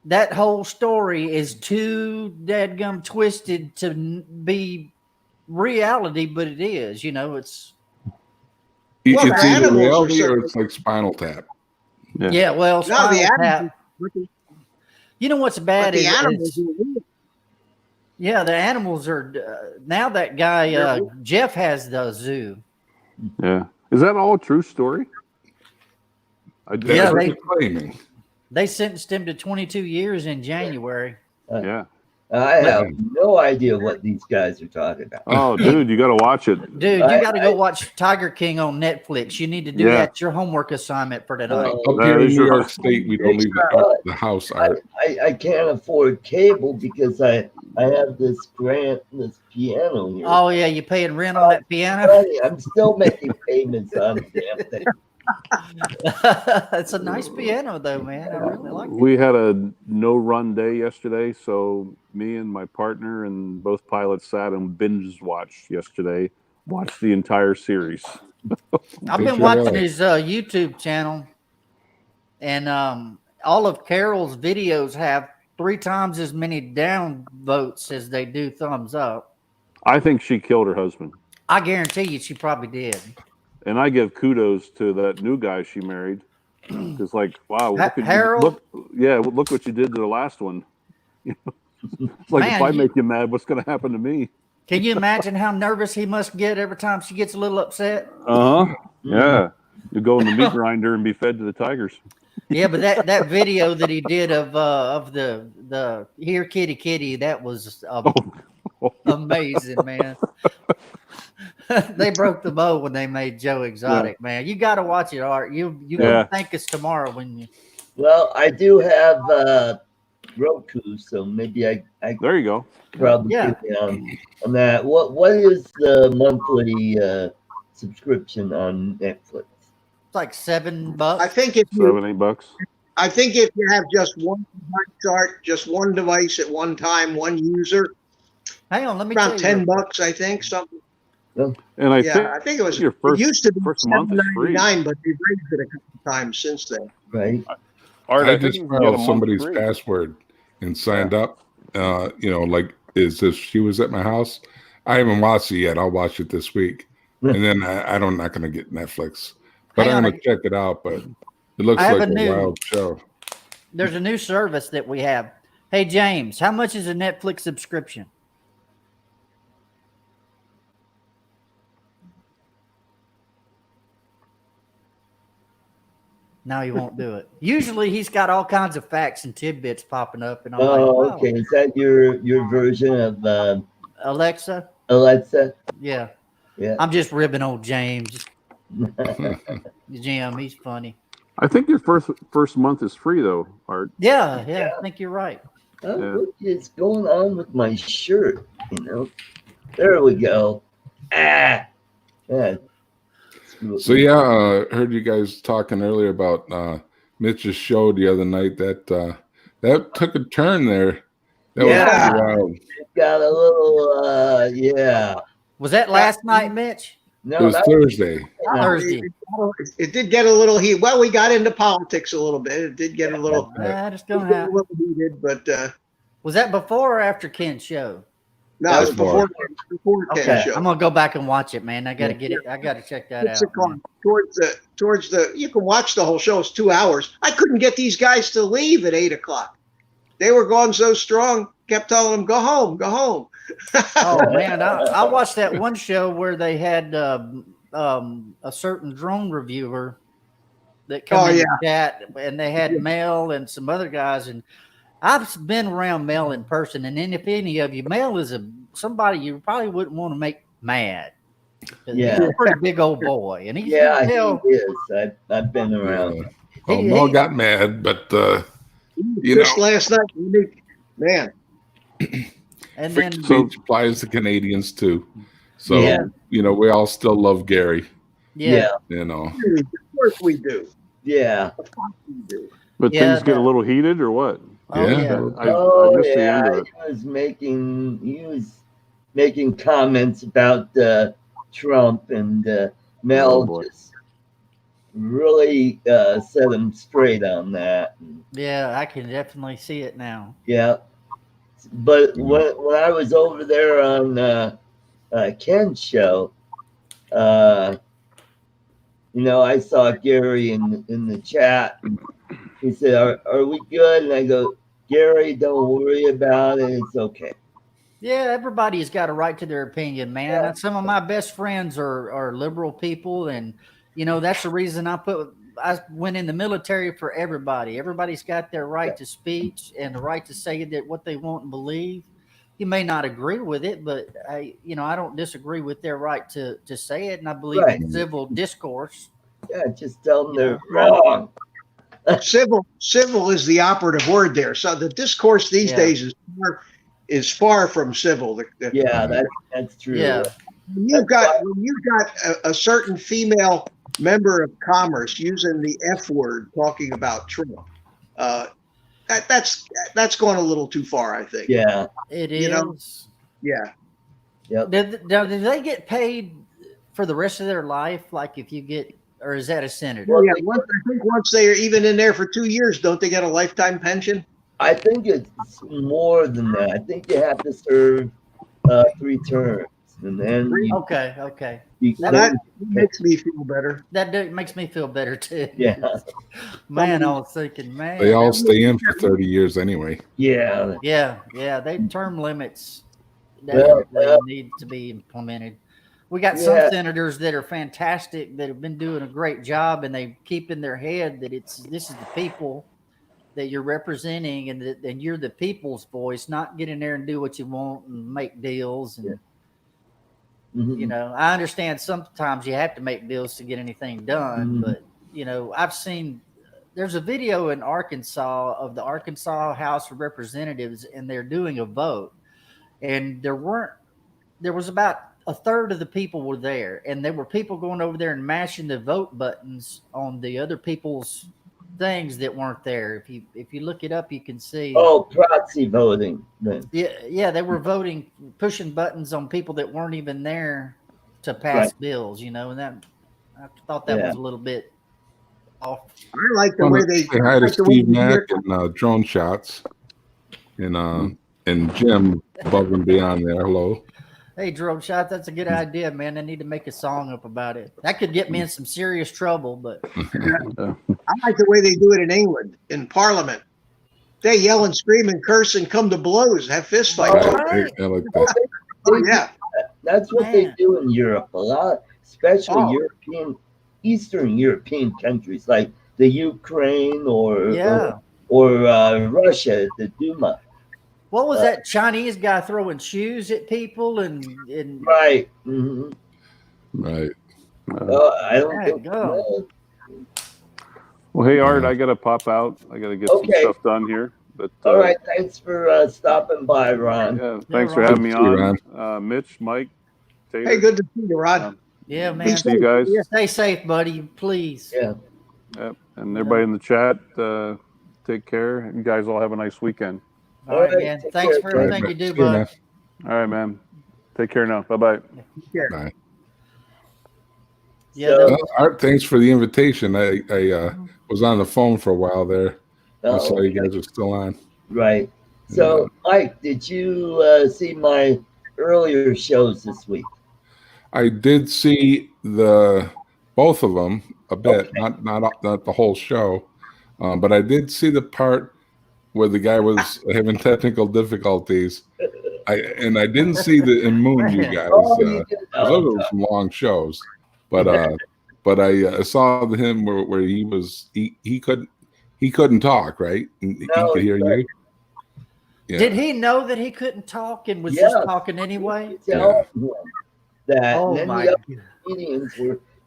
That whole story is too dadgum twisted to be reality, but it is. It's either reality or it's like Spinal Tap. Yeah, well, Spinal Tap. You know what's bad is the animals. The animals are now. That guy Jeff has the zoo. Yeah, is that all a true story? They sentenced him to 22 years in January. Yeah. I have no idea what these guys are talking about. Oh, dude, you got to watch it. Dude, you got to go watch Tiger King on Netflix. You need to do that. It's your homework assignment for tonight. Up here in New York State, we don't leave the house. I can't afford cable because I have this piano here. Oh, yeah, you paying rent on that piano? I'm still making payments on the damn thing. It's a nice piano, though, man. I really like it. We had a no-run day yesterday, so me and my partner and both pilots sat and binge watched yesterday. Watched the entire series. I've been watching his YouTube channel, and all of Carol's videos have 3 times as many downvotes as they do thumbs up. I think she killed her husband. I guarantee you she probably did. And I give kudos to that new guy she married. It's like, wow, Harold. Look what you did to the last one. It's like, man, if I make you mad, what's going to happen to me? Can you imagine how nervous he must get every time she gets a little upset? Yeah. You go in the meat grinder and be fed to the tigers. Yeah, but that video that he did of the Here Kitty Kitty, that was amazing, man. They broke the mold when they made Joe Exotic, man. You got to watch it, Art. You gonna thank us tomorrow when you. Well, I do have Roku, so maybe I there you go. Probably get on that. What is the monthly subscription on Netflix? It's like $7. I think if $7-8. I think if you have just one chart, just one device at one time, one user. Hang on, let me around $10, I think, something. Oh. And I think it was. Your first, it used to be first month is free, but they've raised it a couple times since then. Right. Art, I just found somebody's password and signed up. Like as if she was at my house. I haven't watched it yet. I'll watch it this week, and then I'm not going to get Netflix, but I'm going to check it out. But it looks like a wild show. There's a new service that we have. Hey James, how much is a Netflix subscription? No, he won't do it. Usually he's got all kinds of facts and tidbits popping up. And I'm okay. Is that your version of Alexa? Alexa? Yeah. Yeah. I'm just ribbing old James. Jim, he's funny. I think your first month is free though, Art. Yeah, I think you're right. What is going on with my shirt? There we go. Yeah. So I heard you guys talking earlier about Mitch's show the other night. That took a turn there. That was wild. It got a little Was that last night, Mitch? No, it was Thursday. Thursday. It did get a little heat. Well, we got into politics a little bit. It did get a little. Just don't have. A little heated, but was that before or after Ken's show? No, it was before Ken's show. I'm gonna go back and watch it, man. I gotta get it. I gotta check that out. Towards the. You can watch the whole show. It's 2 hours. I couldn't get these guys to leave at 8:00. They were going so strong. Kept telling them, "Go home, go home." Oh man, I watched that one show where they had a certain drone reviewer that came in the chat, and they had Mel and some other guys, and I've been around Mel in person, and then if any of you, Mel is somebody you probably wouldn't want to make mad. Yeah, he's a pretty big old boy, and he is. I've been around. Mel got mad, but just last night, man. And Free then speech applies to Canadians too. So we all still love Gary. Yeah. Of course we do. Yeah. Of course we do. But things get a little heated, or what? I missed the end of it. He was making comments about Trump, and Mel just really set him straight on that. Yeah, I can definitely see it now. Yeah. But when I was over there on Ken's show, I saw Gary in the chat. He said, "Are we good?" And I go, "Gary, don't worry about it. It's okay." Yeah, everybody's got a right to their opinion, man. Yeah. Some of my best friends are liberal people, and that's the reason I went in the military for everybody. Everybody's got their right to speech and the right to say that what they want and believe. You may not agree with it, but I don't disagree with their right to say it, and I believe in civil discourse. Yeah, just tell them they're wrong. Civil is the operative word there. So the discourse these days is far from civil. That's true. Yeah. When you've got a certain female member of commerce using the F word talking about Trump, that's going a little too far, I think. Yeah, it is. Yeah. Yep. Do they get paid for the rest of their life? Like if you get, or is that a senator? Well, I think once they are even in there for 2 years, don't they get a lifetime pension? I think it's more than that. I think you have to serve 3 terms, and then okay. That makes me feel better. That makes me feel better too. Yeah, man, I was thinking, man, they all stay in for 30 years anyway. Yeah. They term limits. They need to be implemented. We got some senators that are fantastic that have been doing a great job, and they keep in their head that this is the people that you're representing, and you're the people's voice, not get in there and do what you want and make deals. And I understand sometimes you have to make deals to get anything done, but I've seen there's a video in Arkansas of the Arkansas House of Representatives, and they're doing a vote, and there was about a third of the people were there, and there were people going over there and mashing the vote buttons on the other people's things that weren't there. If you look it up, you can see. Oh, proxy voting. Yeah, they were voting, pushing buttons on people that weren't even there to pass bills. And that I thought that was a little bit off. I like the way they hi to Steve Mack and Drone Shots, and Jim above and beyond there. Hello. Hey, Drone Shot, that's a good idea, man. I need to make a song up about it. That could get me in some serious trouble, but I like the way they do it in England, in Parliament. They yell and scream and curse and come to blows, have fist fights. Right. I like that. That's what they do in Europe a lot, especially Eastern European countries like the Ukraine or Russia, the Duma. What was that Chinese guy throwing shoes at people and right? Right. I don't think so. Well, hey Art, I gotta pop out. I gotta get some stuff done here. But all right, thanks for stopping by, Ron. Yeah, thanks for having me on, Mitch, Mike, Taylor. Hey, good to see you, Ron. Yeah, man. See you guys. Stay safe, buddy, please. Yeah. Yep. And everybody in the chat, take care. You guys all have a nice weekend. All right, man. Thanks for everything you do, bud. All right, man. Take care now. Bye-bye. Bye. Yeah. Art, thanks for the invitation. I was on the phone for a while there. I saw you guys are still on. Right. So, Mike, did you see my earlier shows this week? I did see both of them a bit, not the whole show, but I did see the part where the guy was having technical difficulties. I didn't see the Moon, you guys. Those were some long shows, but I saw him where he couldn't talk, right? And he could hear you. Yeah. Did he know that he couldn't talk and was just talking anyway? That and then the other comedians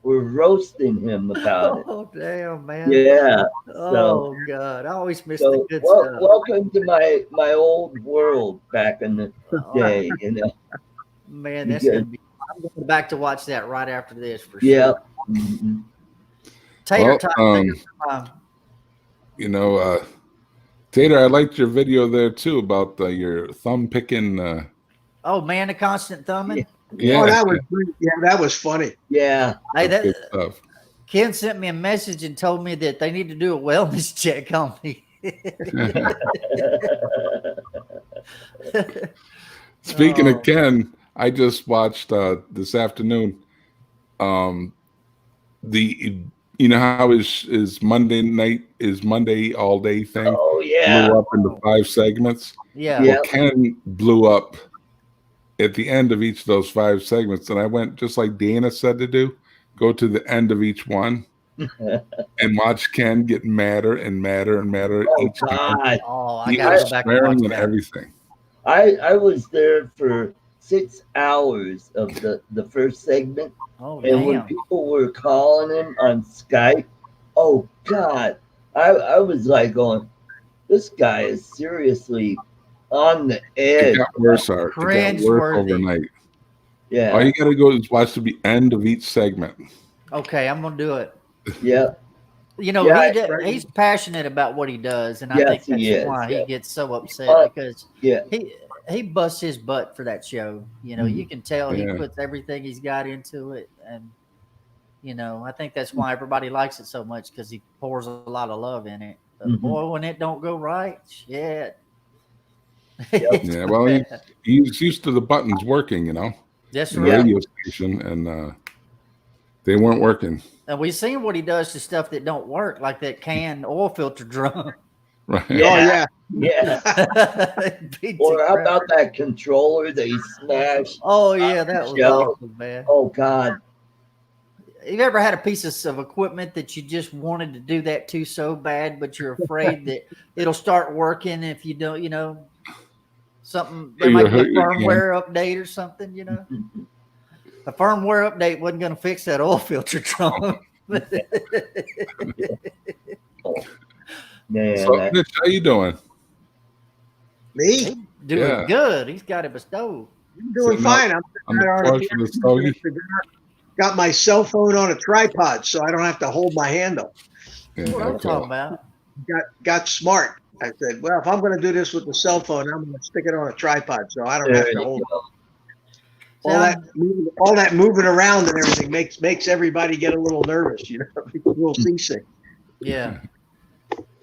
were roasting him about it. Oh, damn, man. Yeah. Oh, God. I always miss the good stuff. Welcome to my old world back in the day, Man, that's going to be – I'm going back to watch that right after this for sure. Yeah. Tater time. Tater, I liked your video there, too, about your thumb picking. Oh, man, the constant thumbing? Yeah. Oh, that was funny. Yeah. Hey, Ken sent me a message and told me that they need to do a wellness check on me. Speaking of Ken, I just watched this afternoon how his Monday night is Monday all day thing blew up into 5 segments. Yeah. Well, Ken blew up at the end of each of those 5 segments, and I went just like Dana said to do, go to the end of each one and watch Ken get madder and madder and madder each time. I got to go back and watch that. Everything. I was there for 6 hours of the first segment. Oh, and when people were calling him on Skype, oh God, I was like going, this guy is seriously on the edge. It got worse, Art. It got worse overnight. Yeah. All you got to go is watch the end of each segment. Okay, I'm going to do it. Yeah. He's passionate about what he does, and I think that's why he gets so upset because he busts his butt for that show. You can tell he puts everything he's got into it, and I think that's why everybody likes it so much because he pours a lot of love in it. But boy, when it don't go right, shit. Yeah, well, he's used to the buttons working, That's right. The radio station, and they weren't working. And we've seen what he does to stuff that don't work, like that canned oil filter drum. Right. Oh yeah. Or how about that controller they smashed? Oh yeah, that was awesome, man. Oh God. You ever had a piece of equipment that you just wanted to do that to so bad, but you're afraid that it'll start working if you don't, something, there might be a firmware update or something, A firmware update wasn't going to fix that oil filter drum. Man, so, Mitch, how you doing? Me? He's doing good. He's got it bestowed. I'm doing fine. I'm got my cell phone on a tripod, so I don't have to hold my handle. Yeah, That's what I'm talking about. Got smart. I said, well, if I'm going to do this with the cell phone, I'm going to stick it on a tripod, so I don't have to hold it. All that moving around and everything makes everybody get a little nervous, a little seasick. Yeah.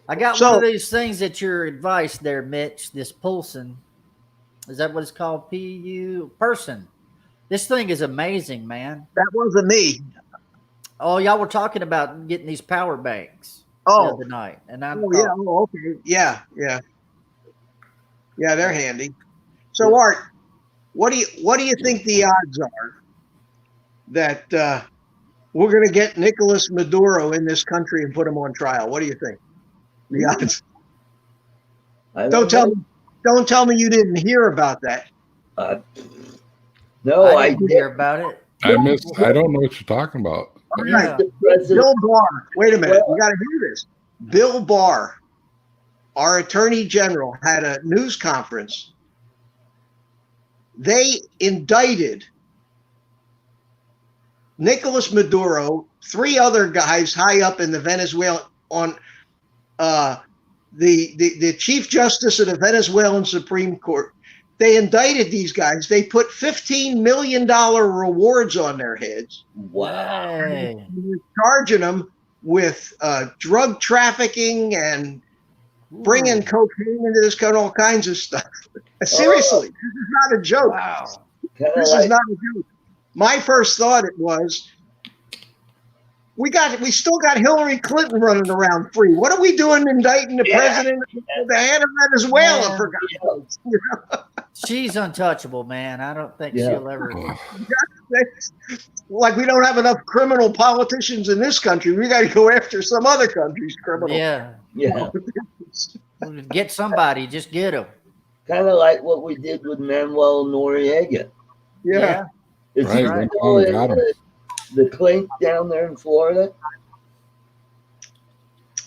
I got one of these things at your advice there, Mitch, this Pulson. Is that what it's called? Person. This thing is amazing, man. That wasn't me. Oh, y'all were talking about getting these power banks the other night. And okay. Yeah, they're handy. So Art, what do you think the odds are that we're going to get Nicolas Maduro in this country and put him on trial? What do you think? The odds. Don't tell me you didn't hear about that. No, I didn't hear about it. I don't know what you're talking about. All right. Bill Barr. Wait a minute. You got to hear this. Bill Barr, our Attorney General, had a news conference. They indicted Nicolas Maduro, 3 other guys high up in the Venezuela on the Chief Justice of the Venezuelan Supreme Court. They indicted these guys. They put $15 million rewards on their heads. Wow. They're charging them with drug trafficking and bringing cocaine into this country, all kinds of stuff. Seriously, this is not a joke. Wow. This is not a joke. My first thought was, we still got Hillary Clinton running around free. What are we doing indicting the president of the head of Venezuela for God's sake? She's untouchable, man. I don't think she'll ever. Like we don't have enough criminal politicians in this country. We got to go after some other country's criminal. Yeah. Get somebody. Just get them. Kind of like what we did with Manuel Noriega. Yeah. Is he still in the clink down there in Florida?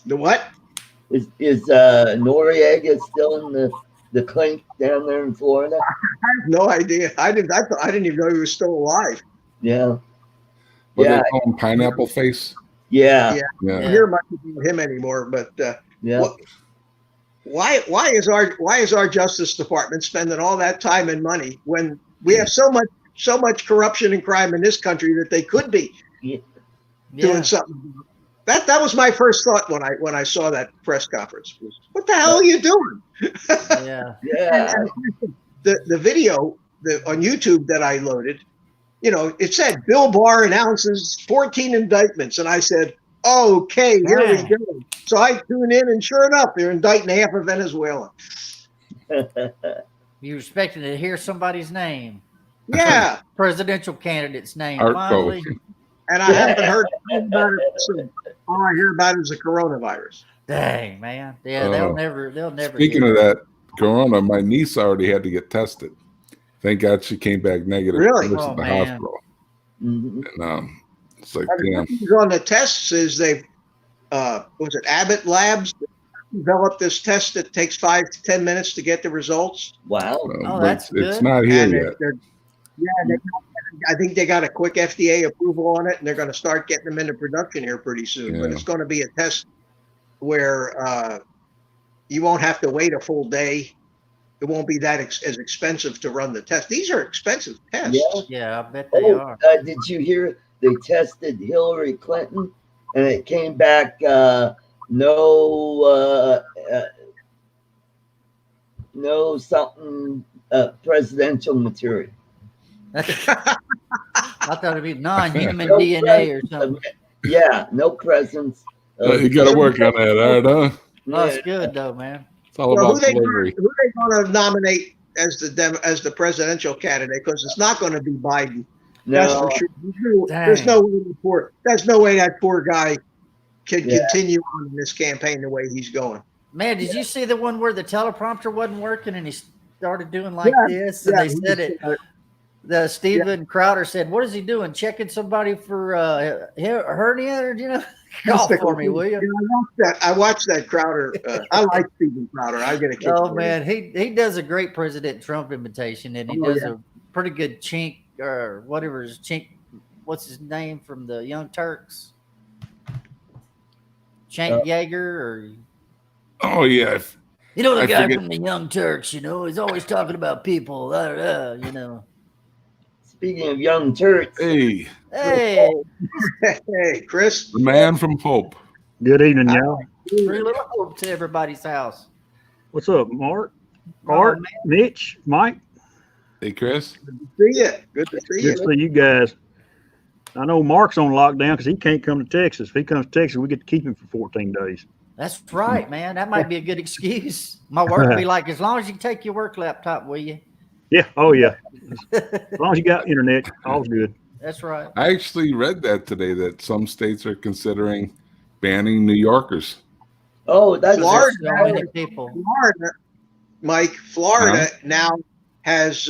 The what? Is Noriega still in the clink down there in Florida? I have no idea. I didn't even know he was still alive. Yeah. What they call him, Pineapple Face? Yeah. I don't hear much about him anymore, but why is our Justice Department spending all that time and money when we have so much corruption and crime in this country that they could be doing something? That was my first thought when I saw that press conference. Was, what the hell are you doing? And the video on YouTube that I loaded, it said Bill Barr announces 14 indictments, and I said, okay, here we go. So I tune in, and sure enough, they're indicting half of Venezuela. You expecting to hear somebody's name? Yeah, presidential candidate's name. ArtCo. And I haven't heard about it. So all I hear about is the coronavirus. Dang, man. Yeah, they'll never. Speaking of that, corona, my niece already had to get tested. Thank God she came back negative. Really? She was at the hospital. Mm-hmm. And it's like, damn. On the tests is was it Abbott Labs developed this test that takes 5 to 10 minutes to get the results? Wow. That's good. It's not here yet. I think they got a quick FDA approval on it, and they're going to start getting them into production here pretty soon. But it's going to be a test where you won't have to wait a full day. It won't be that as expensive to run the test. These are expensive tests. Yeah, I bet they are. Did you hear they tested Hillary Clinton, and it came back no something presidential material. I thought it'd be non-human DNA or something. Yeah, no presence. You got to work on that, huh? Oh, it's good though, man. It's all Well, about delivery. who they going to nominate as the presidential candidate? Because it's not going to be Biden. No. That's for sure. There's no way that poor guy can continue on in this campaign the way he's going. Man, did you see the one where the teleprompter wasn't working and he started doing like this? And they said it. The Steven Crowder said, "What is he doing? Checking somebody for hernia? Or, you know, call for me, will you?" I watched that Crowder. I like Steven Crowder. I get a kick. Oh man, he does a great President Trump imitation, and he does a pretty good Chink or whatever his Chink. What's his name from the Young Turks? Cenk Yeager, or oh yeah, you know the guy from the Young Turks. You know, he's always talking about people. You know. Speaking of Young Turks, hey, Chris, the man from Hope. Good evening, y'all. Free little hope to everybody's house. What's up, Mark? Art, Mitch, Mike. Hey, Chris. Good to see you. Good to see you. Good to see you guys. I know Mark's on lockdown because he can't come to Texas. If he comes to Texas, we get to keep him for 14 days. That's right, man. That might be a good excuse. My work will be like, as long as you take your work laptop, will you? Yeah. Oh, yeah. As long as you got internet, all's good. That's right. I actually read that today that some states are considering banning New Yorkers. Oh, that's Florida. So many people. Florida now has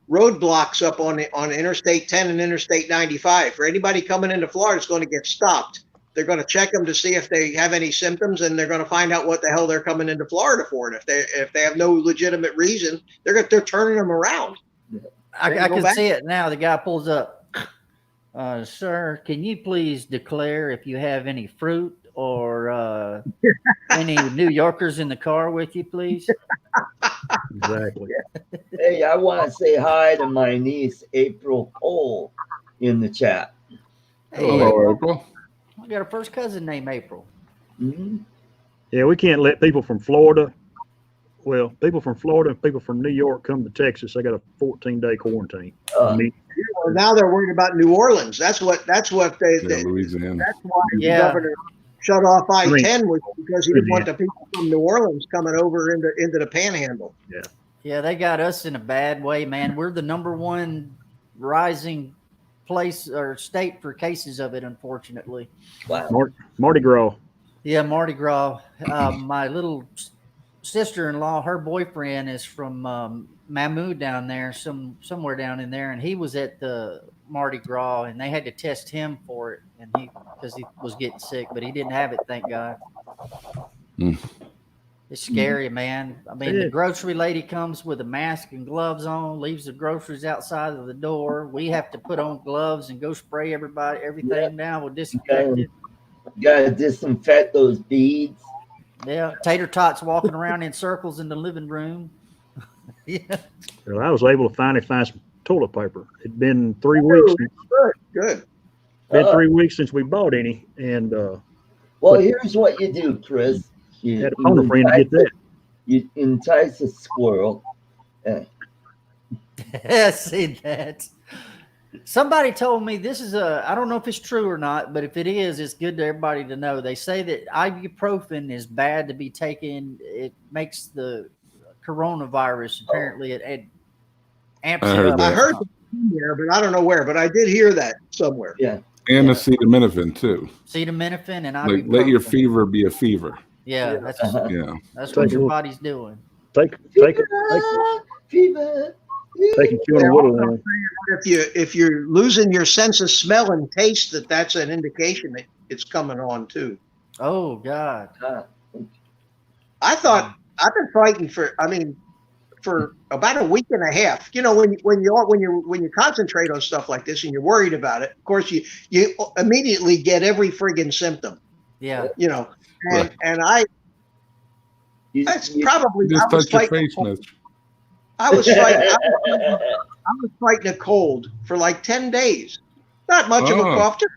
roadblocks up on Interstate 10 and Interstate 95. For anybody coming into Florida, it's going to get stopped. They're going to check them to see if they have any symptoms, and they're going to find out what the hell they're coming into Florida for. And if they have no legitimate reason, they're turning them around. I can see it now. The guy pulls up. Sir, can you please declare if you have any fruit or any New Yorkers in the car with you, please? Exactly. Hey, I want to say hi to my niece, April Cole, in the chat. Hey, Hello, April. I got a first cousin named April. Mm-hmm. Yeah, we can't let people from Florida. Well, people from Florida and people from New York come to Texas. They got a 14-day quarantine. Now they're worried about New Orleans. That's what Louisiana. That's why the governor shut off I-10 was because he didn't want the people from New Orleans coming over into the Panhandle. Yeah, they got us in a bad way, man. We're the number one rising place or state for cases of it, unfortunately. Wow. Mardi Gras. Yeah, Mardi Gras. My little sister-in-law, her boyfriend is from Mamou down there, somewhere down in there, and he was at the Mardi Gras, and they had to test him for it, and because he was getting sick, but he didn't have it, thank God. It's scary, man. I mean, the grocery lady comes with a mask and gloves on, leaves the groceries outside of the door. We have to put on gloves and go spray everything down with disinfectant. You gotta disinfect those beads. Yeah, tater tots walking around in circles in the living room. Yeah. Well, I was able to finally find some toilet paper. It'd been 3 weeks. Good. Been 3 weeks since we bought any, and well, here's what you do, Chris. You had a phone a friend to get that. You entice a squirrel. See that. Somebody told me this is I don't know if it's true or not, but if it is, it's good to everybody to know. They say that ibuprofen is bad to be taken. It makes the coronavirus, apparently, it amps it up. I heard there, but I don't know where, but I did hear that somewhere. Yeah. And acetaminophen, too. Acetaminophen and like, ibuprofen. let your fever be a fever. Yeah, that's Take what your body's doing. Take fever. If you're losing your sense of smell and taste, that's an indication that it's coming on too. Oh God! I thought I've been fighting for about a week and a half. You know, when you concentrate on stuff like this and you're worried about it, of course you immediately get every friggin' symptom. Yeah. You know, and I probably just touch your face, Mitch. I was fighting a cold for like 10 days. Not much of a cough, just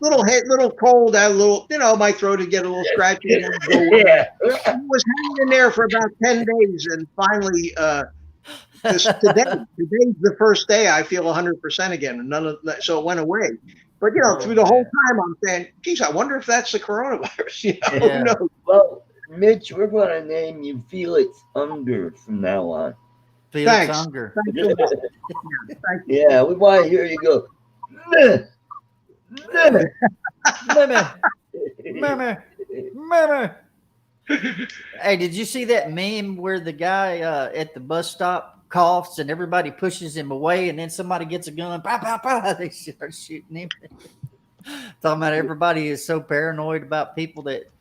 little cold, my throat would get a little scratchy. I was hanging in there for about 10 days, and finally, today's the first day I feel 100% again, and so it went away. But through the whole time, I'm saying, "Geez, I wonder if that's the coronavirus." Who knows? Well, Mitch, we're going to name you Felix Unger from now on. Felix Thanks. Unger. Thanks a lot. Yeah, we want to hear you go. Meh, meh. Meme. Meme. Hey, did you see that meme where the guy at the bus stop coughs and everybody pushes him away, and then somebody gets a gun, pow, pow, pow, they start shooting him? Talking about everybody is so paranoid about people that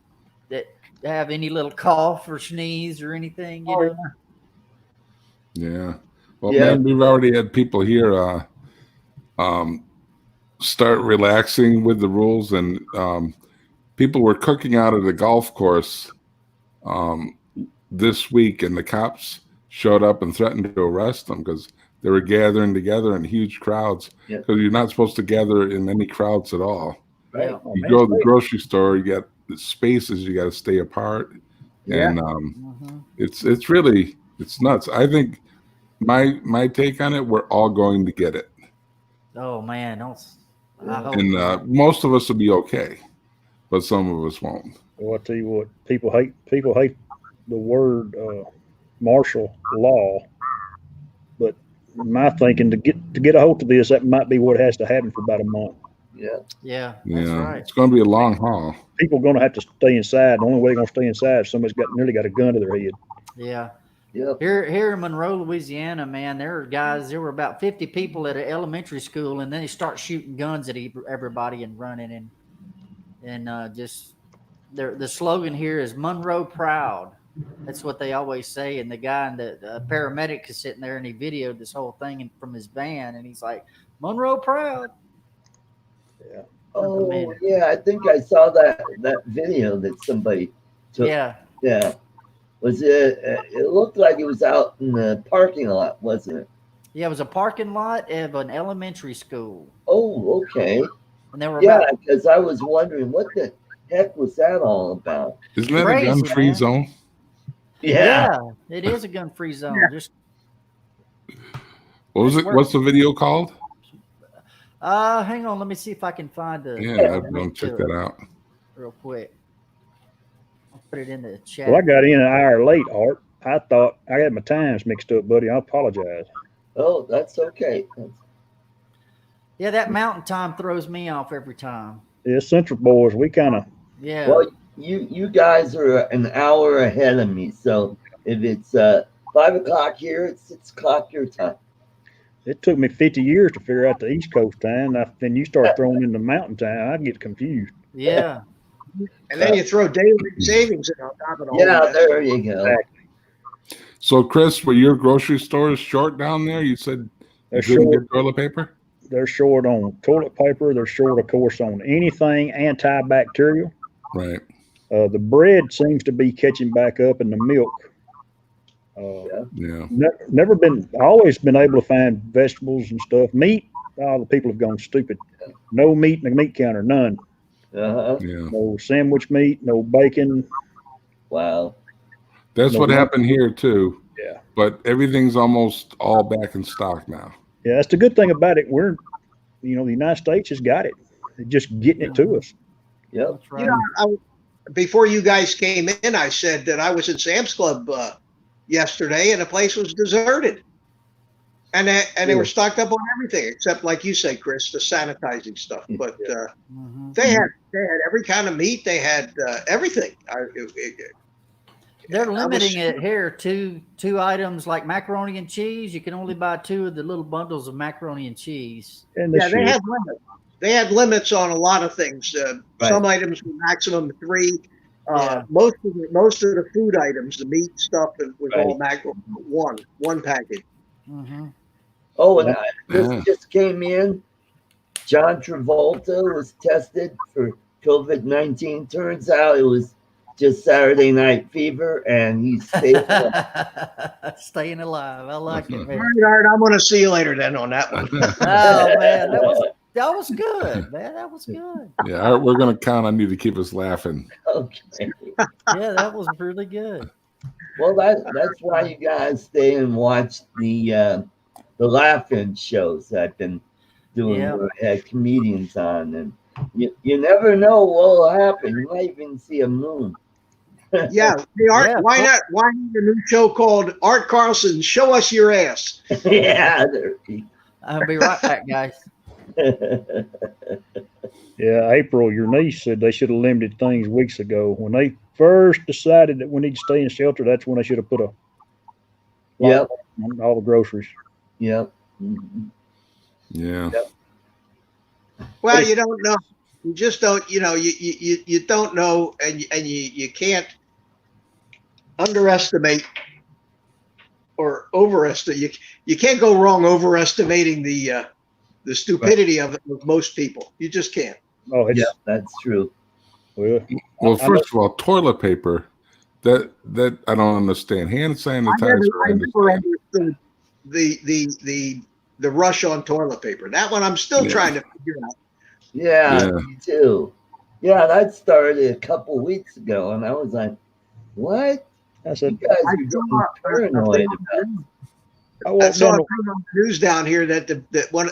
have any little cough or sneeze or anything, you know? Yeah. Well, man, we've already had people here start relaxing with the rules, and people were cooking out at the golf course this week, and the cops showed up and threatened to arrest them because they were gathering together in huge crowds. Because you're not supposed to gather in any crowds at all. Right. Yeah. You go to the grocery store, you got the spaces, you got to stay apart, and it's really nuts. I think my take on it, we're all going to get it. Oh man, I hope And not. most of us will be okay, but some of us won't. Well, I tell you what, people hate the word martial law, but my thinking to get a hold of this, that might be what has to happen for about a month. Yeah, that's right. It's going to be a long haul. People are going to have to stay inside. The only way they're going to stay inside is somebody's nearly got a gun to their head. Yeah. Yep. Here in Monroe, Louisiana, man, there were about 50 people at an elementary school, and then they start shooting guns at everybody and running, and just the slogan here is Monroe Proud. That's what they always say. And the guy and the paramedic is sitting there, and he videoed this whole thing from his van, and he's like, Monroe Proud. Yeah. Oh, yeah, I think I saw that video that somebody took. Yeah. Was it? It looked like it was out in the parking lot, wasn't it? Yeah, it was a parking lot of an elementary school. Oh, okay. And there were because I was wondering what the heck was that all about? Isn't that a gun-free zone? Yeah, it is a gun-free zone. Yeah. Just what was it? What's the video called? Hang on, let me see if I can find the. Yeah, I'm gonna check that out real quick. I'll put it in the chat. Well, I got in an hour late, Art. I thought I had my times mixed up, buddy. I apologize. Oh, that's okay. Yeah, that mountain time throws me off every time. Yeah, Central boys, we kind of. Yeah. Well, you guys are an hour ahead of me, so if it's 5 o'clock here, it's 6 o'clock your time. It took me 50 years to figure out the East Coast time. Then you start throwing in the mountain time, I get confused. Yeah. And then you throw daylight savings in on top of all that. There you go. Exactly. So, Chris, were your grocery stores short down there? You said you couldn't get toilet paper? They're short on toilet paper. They're short, of course, on anything antibacterial. Right. The bread seems to be catching back up, and the milk. Always been able to find vegetables and stuff. Meat, all the people have gone stupid. No meat in the meat counter, none. No sandwich meat, no bacon. Wow. That's what happened here too. Yeah. But everything's almost all back in stock now. Yeah, that's the good thing about it. The United States has got it. They're just getting it to us. Yep. That's right. Before you guys came in, I said that I was at Sam's Club yesterday, and the place was deserted, and they were stocked up on everything except, like you say, Chris, the sanitizing stuff. But they had every kind of meat. They had everything. They're limiting it here to two items like macaroni and cheese. You can only buy 2 of the little bundles of macaroni and cheese. And they had limits. They had limits on a lot of things. Some items were maximum 3. Most of the food items, the meat stuff, was all one package. Mm-hmm. Oh, and this just came in. John Travolta was tested for COVID-19. Turns out it was just Saturday Night Fever, and he's staying alive. Staying alive. I like it, man. All right, I'm going to see you later then on that one. Oh, man, that was good, man. That was good. Yeah, we're going to count on you to keep us laughing. Okay. Yeah, that was really good. Well, that's why you guys stay and watch the laugh-in shows I've been doing. Where I had comedians on, and you never know what will happen. You might even see a moon. Yeah, the art. Yeah, Why not? Why not a new show called Art Carlson? Show us your ass. Yeah. I'll be right back, guys. Yeah, April, your niece said they should have limited things weeks ago. When they first decided that we need to stay in shelter, that's when they should have put a Yep. on all the groceries. Yep. Yeah. Yep. Well, you don't know. You just don't. You don't know, and you can't underestimate or overestimate. You can't go wrong overestimating the stupidity of most people. You just can't. Oh, it's Yeah, that's true. well, First of all, toilet paper. That I don't understand. Hand sanitizer. I never understood the rush on toilet paper. That one I'm still trying to figure out. Yeah, me too. Yeah, that started a couple weeks ago, and I was like, "What? I said, You guys are getting paranoid about." I saw on the news down here that one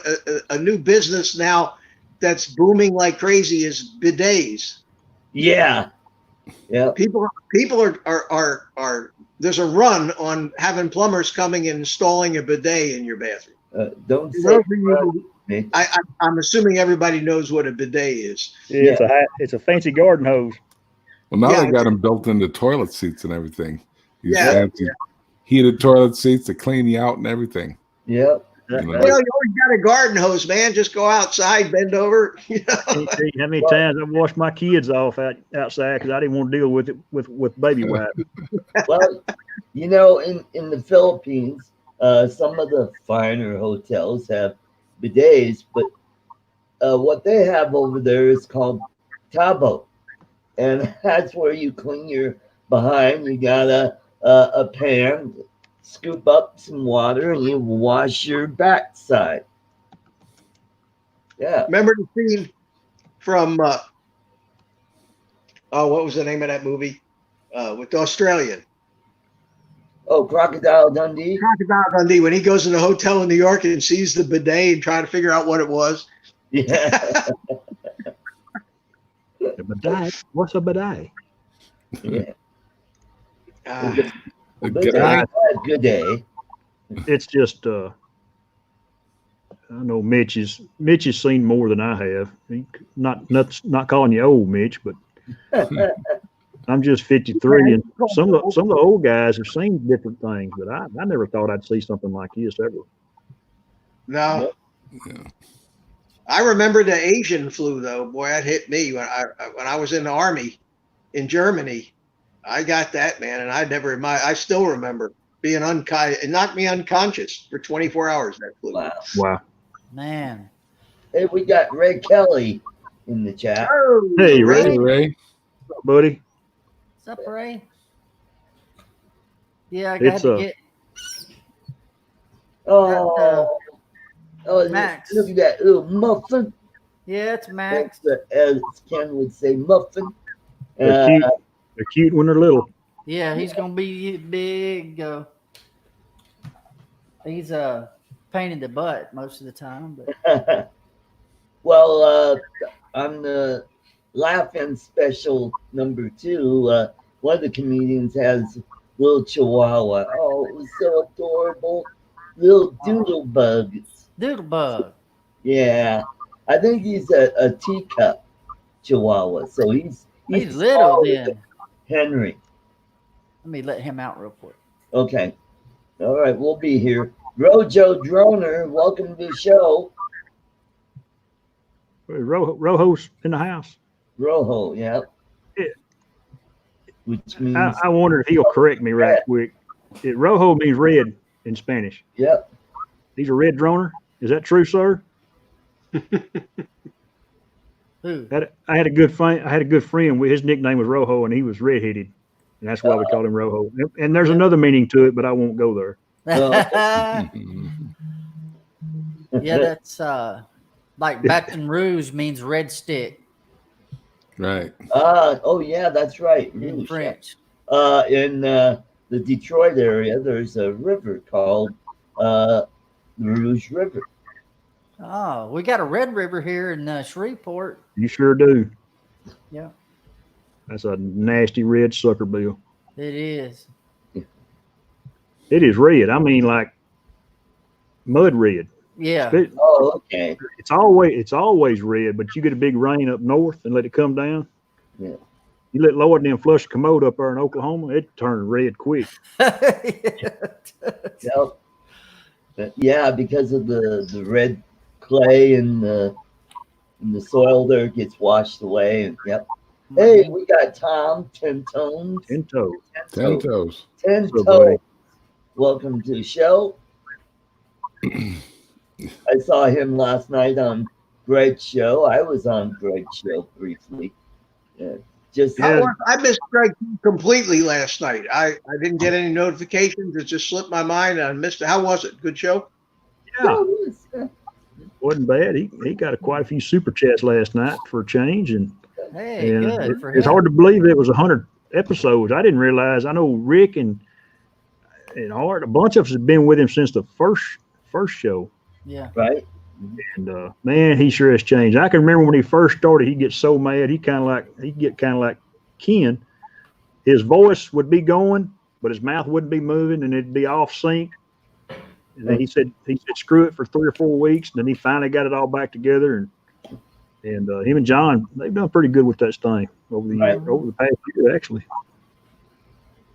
a new business now that's booming like crazy is bidets. Yeah, yeah. People are there's a run on having plumbers coming and installing a bidet in your bathroom. Don't say. I'm assuming everybody knows what a bidet is. Yeah, it's a fancy garden hose. Well, now they got them built into toilet seats and everything. These Yeah. fancy heated toilet seats to clean you out and everything. Yep. You always got a garden hose, man. Just go outside, bend over. How many times I've washed my kids off outside because I didn't want to deal with it with baby wipe. Well, in the Philippines, some of the finer hotels have bidets, but what they have over there is called tabo, and that's where you clean your behind. You got a pan, scoop up some water, and you wash your backside. Yeah. Remember the scene from what was the name of that movie with the Australian? Oh, Crocodile Dundee. Crocodile Dundee, when he goes in the hotel in New York and sees the bidet and trying to figure out what it was. Yeah. A bidet? What's a bidet? Yeah. Good day. It's just I know Mitch has seen more than I have. Not calling you old, Mitch, but I'm just 53, and some of the old guys have seen different things, but I never thought I'd see something like this ever. No. Yeah. I remember the Asian flu though. Boy, that hit me when I was in the Army in Germany. I got that, man, and I still remember being it knocked me unconscious for 24 hours, that flu. Wow. Man. Hey, we got Ray Kelly in the chat. Oh, hey, Ray. Ray. What's up, buddy? What's up, Ray? Yeah, I got to get. Max. Look at that little muffin. Yeah, it's Max. As Ken would say, muffin. They're cute. They're cute when they're little. Yeah, he's gonna be big. He's pain in the butt most of the time. But. Well, on the Laughing Special number 2, one of the comedians has little Chihuahua. Oh, it was so adorable. Little doodle bugs. Doodle bug. Yeah, I think he's a teacup Chihuahua. So he's little then. Henry. Let me let him out real quick. Okay. All right, we'll be here. Rojo Droner, welcome to the show. Rojo's in the house. Rojo, yeah. Which means I wonder if he'll correct me right quick. Rojo means red in Spanish. Yep. He's a red droner. Is that true, sir? Who? I had a good friend. His nickname was Rojo, and he was redheaded, and that's why we called him Rojo. And there's another meaning to it, but I won't go there. Yeah, that's like Baton Rouge means red stick. Right. Oh yeah, that's right. In French. In the Detroit area, there's a river called the Rouge River. Oh, we got a red river here in Shreveport. You sure do. Yeah. That's a nasty red sucker bill. It is. It is red. I mean, like mud red. Yeah. Oh, okay. It's always red, but you get a big rain up north and let it come down. Yeah. You let Lord and them flush the commode up there in Oklahoma, it turned red quick. Yep. Yeah, because of the red clay and the soil there gets washed away. And yep. Hey, we got Tom 10 Tones. 10 toes. 10 toes. 10 So, Toes. Welcome to the show. I saw him last night on Greg's show. I was on Greg's show briefly. Yeah. I missed Greg completely last night. I didn't get any notifications. It just slipped my mind. I missed it. How was it? Good show? Yeah. Wasn't bad. He got quite a few super chats last night for a change. And good for him. It's hard to believe it was 100 episodes. I didn't realize. I know Rick and Art, a bunch of us have been with him since the first show. Yeah. Right. And man, he sure has changed. I can remember when he first started, he'd get so mad. He'd get kind of like Ken. His voice would be going, but his mouth wouldn't be moving, and it'd be off sync. And then he said screw it for 3 or 4 weeks, and then he finally got it all back together. And him and John, they've done pretty good with that thing over the past year, actually.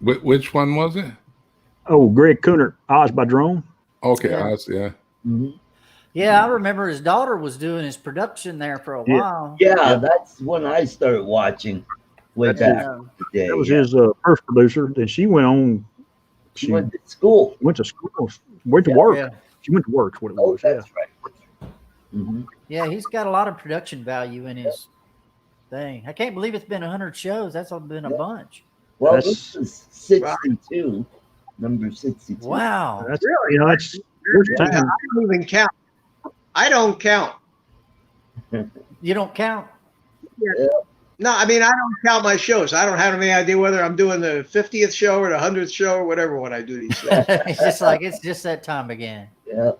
Which one was it? Oh, Greg Cooner, Oz by Drone. Okay, Yeah. Oz, yeah. Mm-hmm. Yeah, I remember his daughter was doing his production there for a while. Yeah, that's when I started watching way back in the day. That was his first producer. Then she went on. She went to school. Went to work. Yeah. She went to work. Is what it Oh, was. that's right. Mm-hmm. Yeah, he's got a lot of production value in his thing. I can't believe it's been 100 shows. That's been a bunch. Well, That's- this is 62, number 62. Wow. That's there's I time. don't even count. I don't count. You don't count? No, I mean, I don't count my shows. I don't have any idea whether I'm doing the 50th show or the 100th show or whatever when I do these things. It's just that time again. Yeah.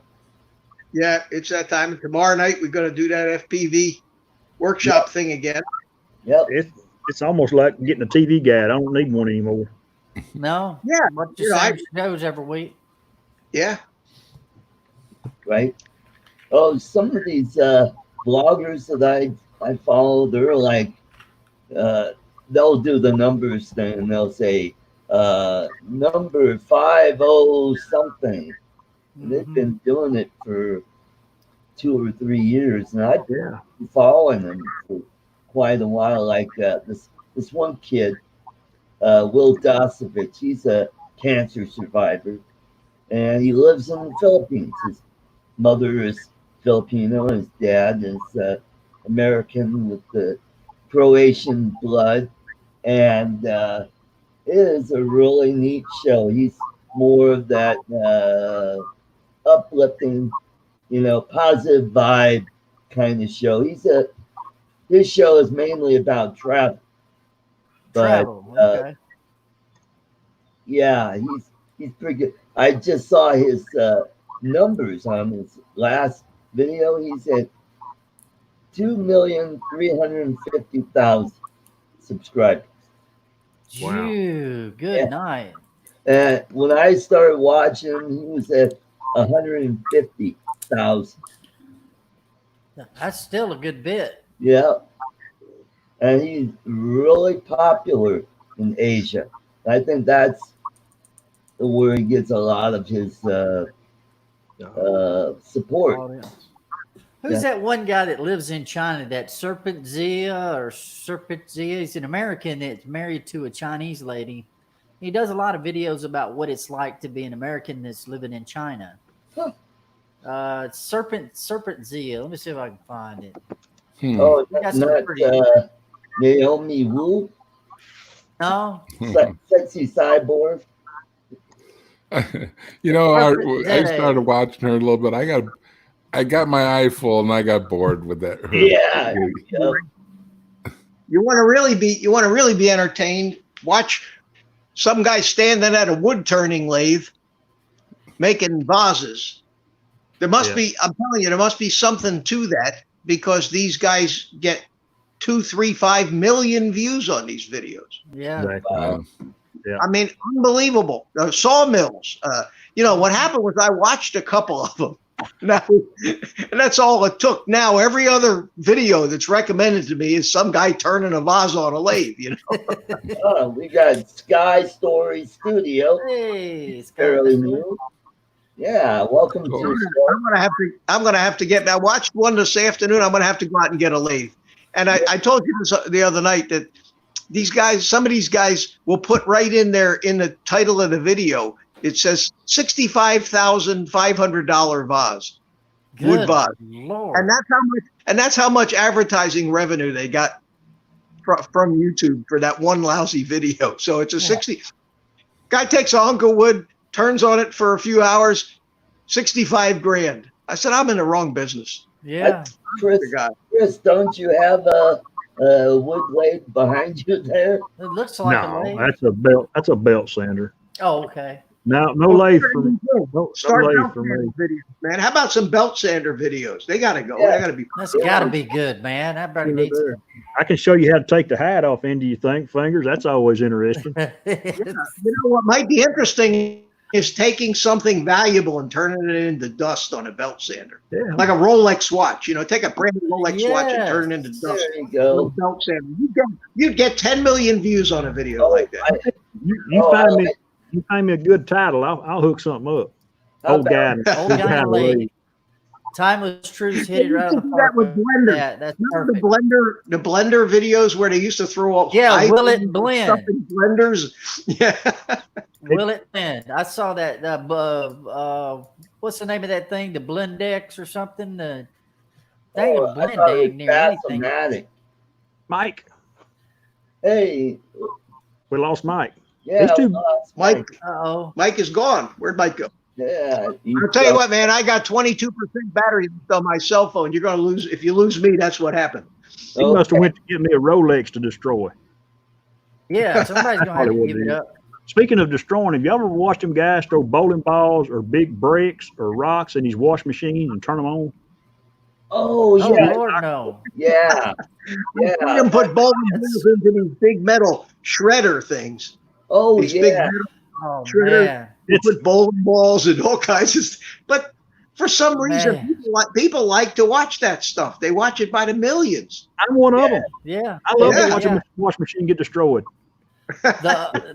Yeah, it's that time. Tomorrow night, we're going to do that FPV workshop thing again. Yep. It's almost like getting a TV guide. I don't need one anymore. No? Yeah, Watch the you know, same shows every week. Yeah. Right. Oh, some of these bloggers that I follow, they're like, they'll do the numbers thing and they'll say number 50 something. And they've been doing it for 2 or 3 years, and I've been following them for quite a while. Like this one kid, Will Dosovich, he's a cancer survivor, and he lives in the Philippines. His mother is Filipino, and his dad is American with the Croatian blood, and it is a really neat show. He's more of that uplifting, positive vibe kind of show. His show is mainly about travel. Travel, okay. Yeah, he's pretty good. I just saw his numbers on his last video. He's at 2,350,000 subscribers. Wow. Phew, good night. And when I started watching him, he was at 150,000. That's still a good bit. Yeah. And he's really popular in Asia. I think that's where he gets a lot of his support. Who's that one guy that lives in China, that Serpent Zia? He's an American that's married to a Chinese lady. He does a lot of videos about what it's like to be an American that's living in China. Huh. Serpent Zia. Let me see if I can find it. Oh, that's not Naomi Wu? No. Sexy cyborg. I started watching her a little bit. I got my eye full and I got bored with that. Yeah. You want to really be entertained? Watch some guy standing at a wood turning lathe making vases. There must be, I'm telling you, there must be something to that, because these guys get 2, 3, 5 million views on these videos. Yeah. Exactly. Yeah. I mean, unbelievable. Sawmills. What happened was I watched a couple of them. Now, and that's all it took. Now, every other video that's recommended to me is some guy turning a vase on a lathe. We got Sky Story Studio. Hey, Fairly new. Yeah, welcome to the I'm gonna have to get. I watched one this afternoon. I'm gonna have to go out and get a lathe. And I told you this the other night that some of these guys will put right in there in the title of the video. It says $65,500 vase, wood vase, Lord. and that's how much advertising revenue they got from YouTube for that one lousy video. So it's a 60. Guy takes a hunk of wood, turns on it for a few hours, 65 grand. I said, I'm in the wrong business. Yeah. Chris, don't you have a wood lathe behind you there? It looks like a lathe. That's a belt. That's a belt sander. Oh, okay. No lathe for me. No lathe for me. Videos, man. How about some belt sander videos? They got to go. They got to be. That's got to be good, man. That better needs to. I can show you how to take the hat off into your fingers. That's always interesting. What might be interesting is taking something valuable and turning it into dust on a belt sander. Yeah. Like a Rolex watch. Take a brand new Rolex watch and turn it into dust. There you go. Belt sander. You'd get 10 million views on a video like that. You find me a good title, I'll hook something up. Old guy lathe. Timeless Truths hit it right on the park. That with Blender. Yeah, that's Remember perfect. the blender videos where they used to throw up will it blend stuff in blenders? Yeah. Will it blend? I saw that. What's the name of that thing? The Blendex or something? They can blend dang near anything. Mike. Hey. We lost Mike. Yeah, Mike. Mike is gone. Where'd Mike go? Yeah. I'll tell you what, man. I got 22% battery on my cell phone. You're gonna lose if you lose me. That's what happened. He must have went to get me a Rolex to destroy. Yeah, somebody's gonna have to give it up. Speaking of destroying, have you ever watched them guys throw bowling balls or big bricks or rocks in these wash machines and turn them on? Oh yeah. Lord, no. Yeah. Yeah. You can put bowling balls into these big metal shredder things. Oh these yeah. Big metal shredders. Man. You put bowling balls and all kinds of stuff. But for some reason, people like to watch that stuff. They watch it by the millions. I'm one of them. Yeah. I love to watch a wash machine get destroyed.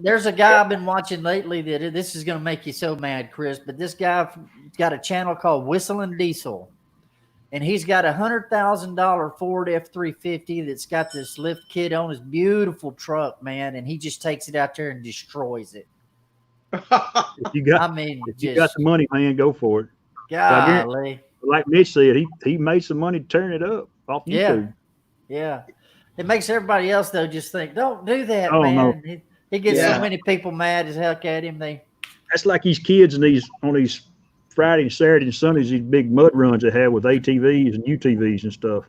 There's a guy I've been watching lately that this is going to make you so mad, Chris, but this guy got a channel called Whistling Diesel, and he's got $100,000 Ford F-350 that's got this lift kit on his beautiful truck, man, and he just takes it out there and destroys it. If you got the money, man, go for it. Golly. Like Mitch said, he made some money turning it up off YouTube. Yeah. It makes everybody else, though, just think, don't do that, man. No. He gets so many people mad as heck at him. That's like these kids on these Friday, Saturday, and Sundays, these big mud runs they have with ATVs and UTVs and stuff.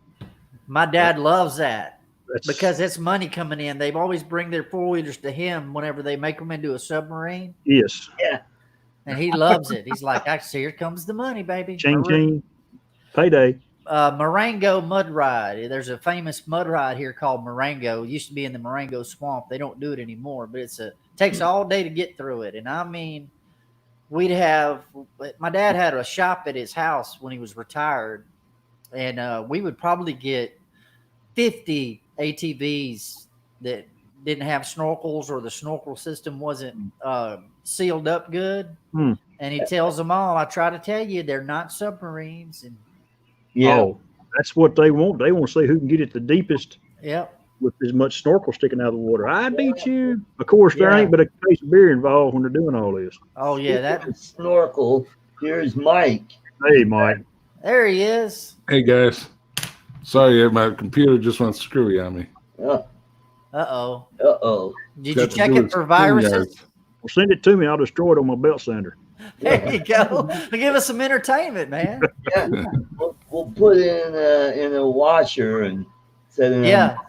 My dad loves that because it's money coming in. They've always bring their four-wheelers to him whenever they make them into a submarine. Yes. Yeah. And he loves it. He's like, here comes the money, baby. Ching. Payday. Marengo mud ride. There's a famous mud ride here called Marengo. It used to be in the Marengo swamp. They don't do it anymore, but it takes all day to get through it. And I mean, my dad had a shop at his house when he was retired, and we would probably get 50 ATVs that didn't have snorkels or the snorkel system wasn't sealed up good. And he tells them all, I try to tell you, they're not submarines. And that's what they want. They want to see who can get it the deepest. Yep. With as much snorkel sticking out of the water. I beat you. Of course, there ain't but a case of beer involved when they're doing all this. Oh, yeah. That snorkel. Here's Mike. Hey, Mike. There he is. Hey, guys. Sorry, my computer just went screwy on me. Uh-oh. Did you check it for viruses? Well, send it to me. I'll destroy it on my belt sander. There you go. Give us some entertainment, man. Yeah. We'll put it in a washer and set it in a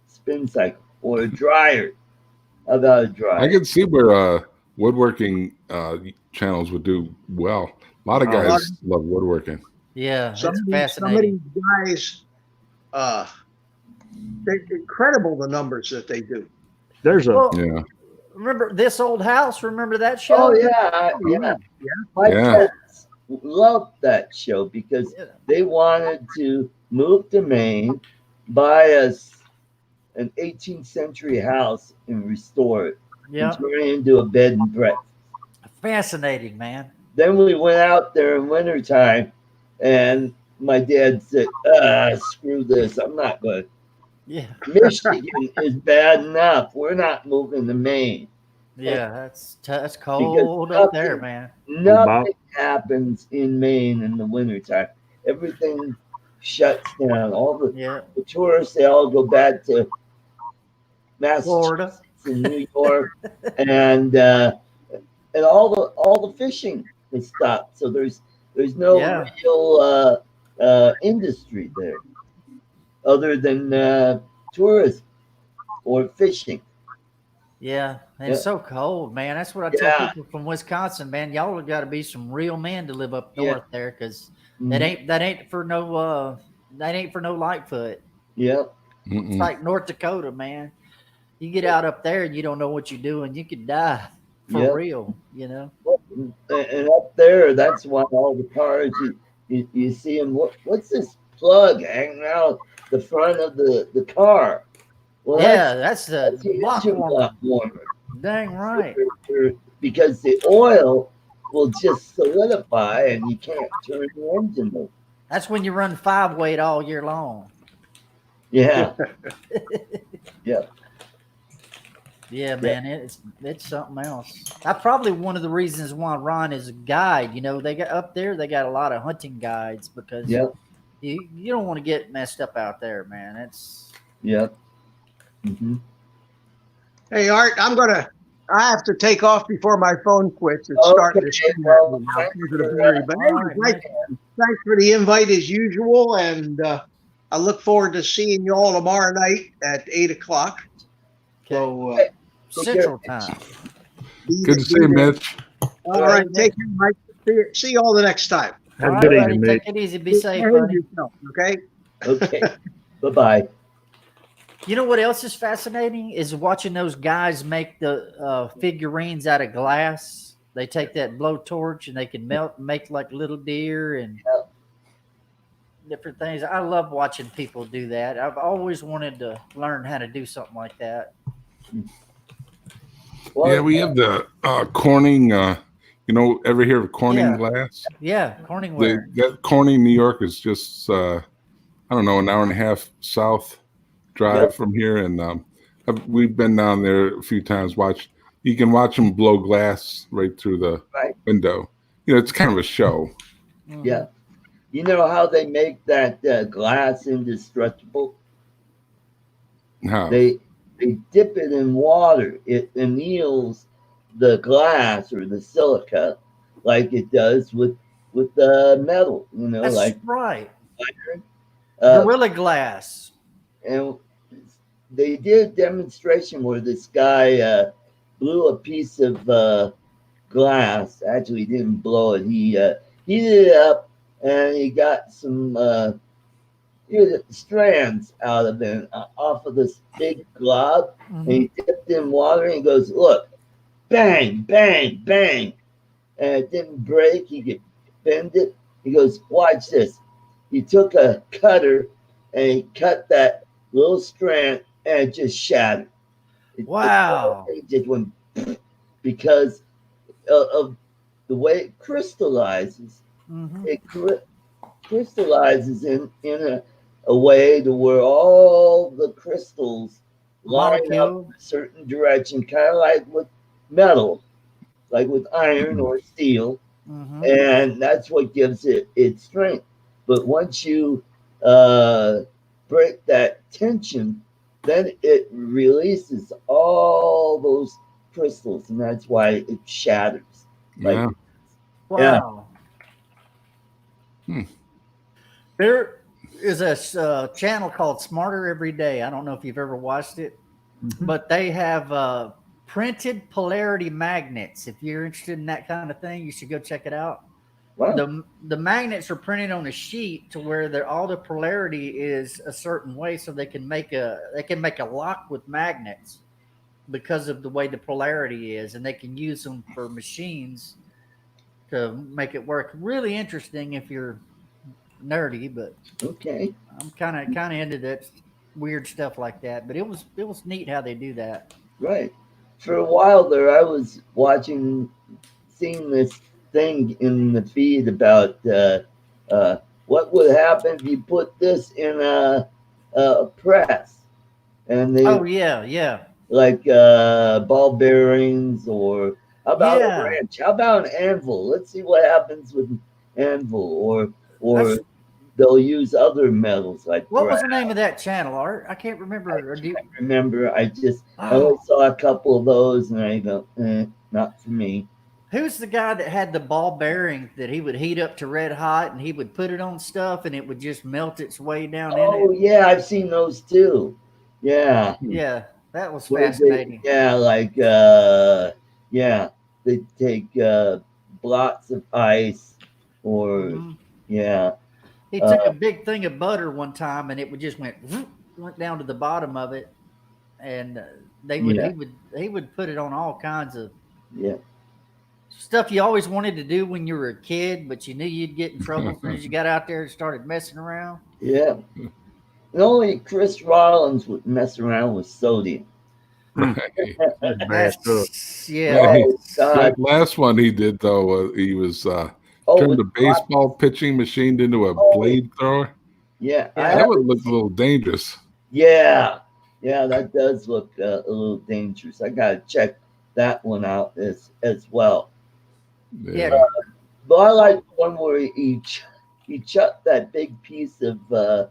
spin cycle or a dryer. How about a dryer? I can see where woodworking channels would do well. A lot of guys love woodworking. Yeah, some of these guys they're incredible, the numbers that they do. There's a Yeah. Remember This Old House? Remember that show? Oh yeah, yeah. My kids loved that show because they wanted to move to Maine, buy us an 18th century house and restore it, and turn it into a bed and breakfast. Fascinating, man. Then we went out there in wintertime, and my dad said, screw this, I'm not going. Yeah. Michigan is bad enough. We're not moving to Maine. Yeah, that's cold up there, man. Nothing happens in Maine in the wintertime. Everything shuts down. All the tourists, they all go back to Massachusetts and New York, and all the fishing is stopped. So there's no real industry there other than tourism or fishing. Yeah, and it's so cold, man. That's what I tell people from Wisconsin, man. Y'all have got to be some real men to live up north there, because that ain't for no Lightfoot. Yep. It's like North Dakota, man. You get out up there and you don't know what you're doing, you could die for real, you know. And up there, that's why all the cars you see them. What's this plug hanging out the front of the car? Well, that's the block warmer. Dang right. Because the oil will just solidify and you can't turn the engine over. That's when you run 5-weight all year long. Yeah. Yeah. Yeah, man, it's something else. That's probably one of the reasons why Ron is a guide. You know, they got up there, they got a lot of hunting guides because you don't want to get messed up out there, man. It's Mm-hmm. Hey, Art, I have to take off before my phone quits. It's starting to spin now. But anyway, thanks for the invite as usual, and I look forward to seeing you all tomorrow night at 8:00. So Central Time. Good to see you, Mitch. All right, take care, Mike. See you all the next time. Have a good evening, Mitch. Take it easy. Be safe, buddy. Okay. Okay. Bye-bye. You know what else is fascinating is watching those guys make the figurines out of glass. They take that blowtorch and they can make like little deer and different things. I love watching people do that. I've always wanted to learn how to do something like that. Yeah, we have the Corning. Ever hear of Corning glass? Yeah, Corningware. That Corning, New York is just an hour and a half south drive from here, and we've been down there a few times. You can watch them blow glass right through the window. It's kind of a show. Yeah. You know how they make that glass indestructible? How? They dip it in water. It anneals the glass or the silica like it does with the metal. That's like right. Iron. Gorilla Glass. And they did a demonstration where this guy blew a piece of glass. Actually, he didn't blow it. He heated it up, and he got some strands out of it, off of this big glob. And he dipped in water, and he goes, "Look, bang, bang, bang," and it didn't break. He could bend it. He goes, "Watch this." He took a cutter and he cut that little strand, and it just shattered. Wow. It just went because of the way it crystallizes. It crystallizes in a way to where all the crystals line up a certain direction, kind of like with metal, like with iron or steel. And that's what gives it its strength. But once you break that tension, then it releases all those crystals, and that's why it shatters. Wow. There is a channel called Smarter Every Day. I don't know if you've ever watched it, but they have printed polarity magnets. If you're interested in that kind of thing, you should go check it out. Wow. The magnets are printed on a sheet to where all the polarity is a certain way, so they can make a lock with magnets because of the way the polarity is, and they can use them for machines to make it work. Really interesting if you're nerdy, but Okay. I'm kind of into that weird stuff like that. But it was neat how they do that. Right. For a while there, I was seeing this thing in the feed about what would happen if you put this in a press, and they Oh yeah, like ball bearings, or how about a yeah. wrench? How about an anvil? Let's see what happens with an anvil, or That's they'll use other metals like what brass. was the name of that channel, Art? I can't remember. Or do you, Remember, I only oh, saw a couple of those, and I go, not for me. who's the guy that had the ball bearing that he would heat up to red hot and he would put it on stuff and it would just melt its way down in it? Oh yeah, I've seen those too. Yeah, Yeah, that was where they fascinating. like yeah, they take blocks of ice, or Hmm. yeah, He uh, took a big thing of butter one time and it would just went down to the bottom of it, and they would yeah, he would put it on all kinds of yeah, stuff you always wanted to do when you were a kid, but you knew you'd get in trouble as soon as you got out there and started messing around. yeah. And only Chris Rollins would mess around with sodium. That's bad stuff. Yeah, Man, Oh that God! last one he did though, he was Oh, turned with the baseball pitching machine into a oh blade thrower. yeah, I yeah. That would haven't. look a little dangerous. Yeah, yeah, that does look a little dangerous. I gotta check that one out as well. Yeah. Yeah. But I like the one where he chucked that big piece of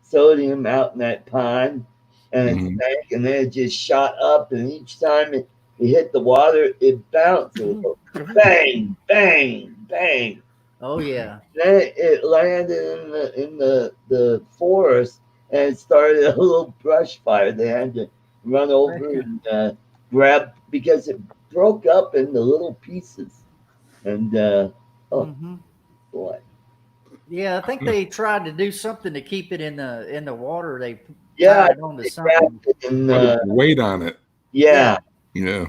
sodium out in that pond, and it Mhm. sank, and then it just shot up, and each time it hit the water, it bounced. It would go bang, bang, bang. Oh yeah. Then it landed in the forest, and it started a little brush fire. They had to run over and grab, because it broke up into little pieces. And oh Hmm. boy, Yeah, I think they tried to do something to keep it in the water. They yeah, tied it on to they something. wrapped it in Put a weight on it. yeah, Yeah, Yeah.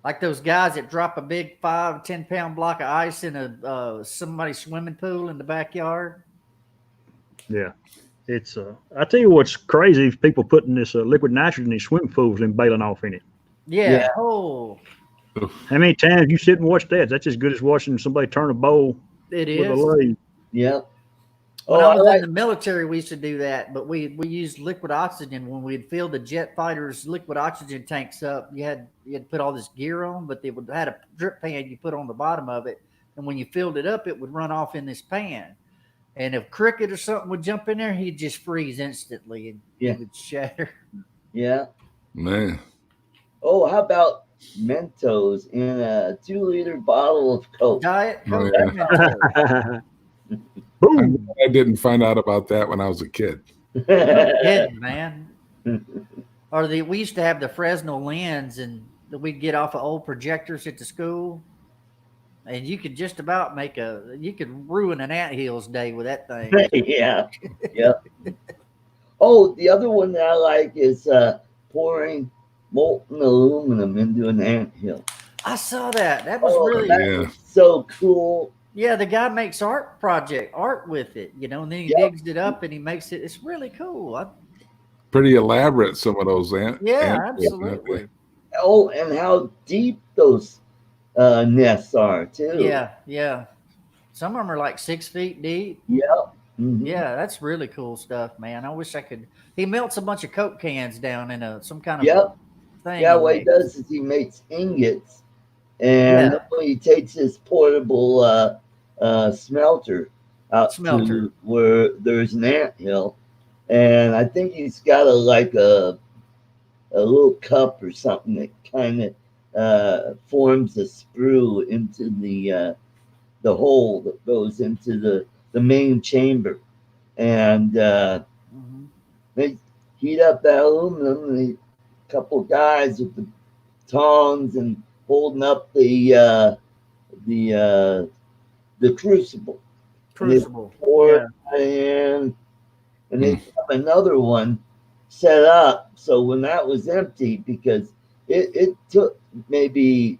like those guys that drop a big 5 or 10 pound block of ice in a somebody's swimming pool in the backyard. Yeah. It's I tell you what's crazy is people putting this liquid nitrogen in swimming pools and bailing off in it. Yeah. yeah, Oh, How many times you sit and watch that? That's as good as watching somebody turn a bowl it with a is. lathe. yeah. When Oh, I I was in like the military, we used to do that, but we used liquid oxygen when we'd fill the jet fighters' liquid oxygen tanks up. You had to put all this gear on, but they would had a drip pan you put on the bottom of it, and when you filled it up, it would run off in this pan. And if cricket or something would jump in there, he'd just freeze instantly and he yeah, would shatter. yeah. Man. Oh, how about Mentos in a 2-liter bottle of Coke? Diet Oh, Coke yeah. Mentos. I'm Boom. glad I didn't find out about that when I was a kid. No kidding, man. Or we used to have the Fresnel lens, and that we'd get off of old projectors at the school, and you could just about you could ruin an anthill's day with that thing. Yeah, yeah. Oh, the other one that I like is pouring molten aluminum into an anthill. I saw that. That was Oh, Oh, really, that yeah. is so cool. yeah. The guy makes art with it, and then he Yep. digs it up and he makes it. It's really cool. Pretty elaborate, some of those Yeah, ant hills, aren't they? absolutely. Oh, and how deep those nests are too. Yeah, yeah. Some of them are like 6 feet deep. Yep. Hmm. Yeah, that's really cool stuff, man. I wish I could. He melts a bunch of Coke cans down in some kind of Yep. thing Yeah. he What he makes. does is he makes ingots, and then Yeah, he takes his portable smelter out smelter. to where there's an anthill, and I think he's got a little cup or something that kind of forms a sprue into the hole that goes into the main chamber, and Hmm. they heat up that aluminum. And a couple guys with the tongs and holding up the the crucible. Crucible. Pour it in, and they have another one set up. So when that was empty, because it took maybe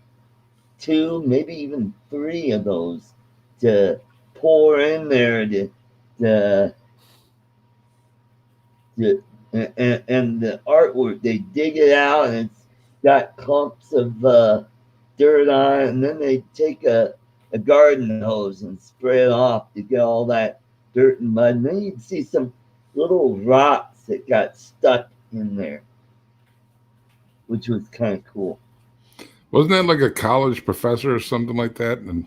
2, maybe even 3 of those to pour in there to and the artwork, they dig it out and it's got clumps of dirt on it, and then they take a garden hose and spray it off to get all that dirt and mud, and then you'd see some little rocks that got stuck in there, which was kind of cool. Wasn't that like a college professor or something like that? And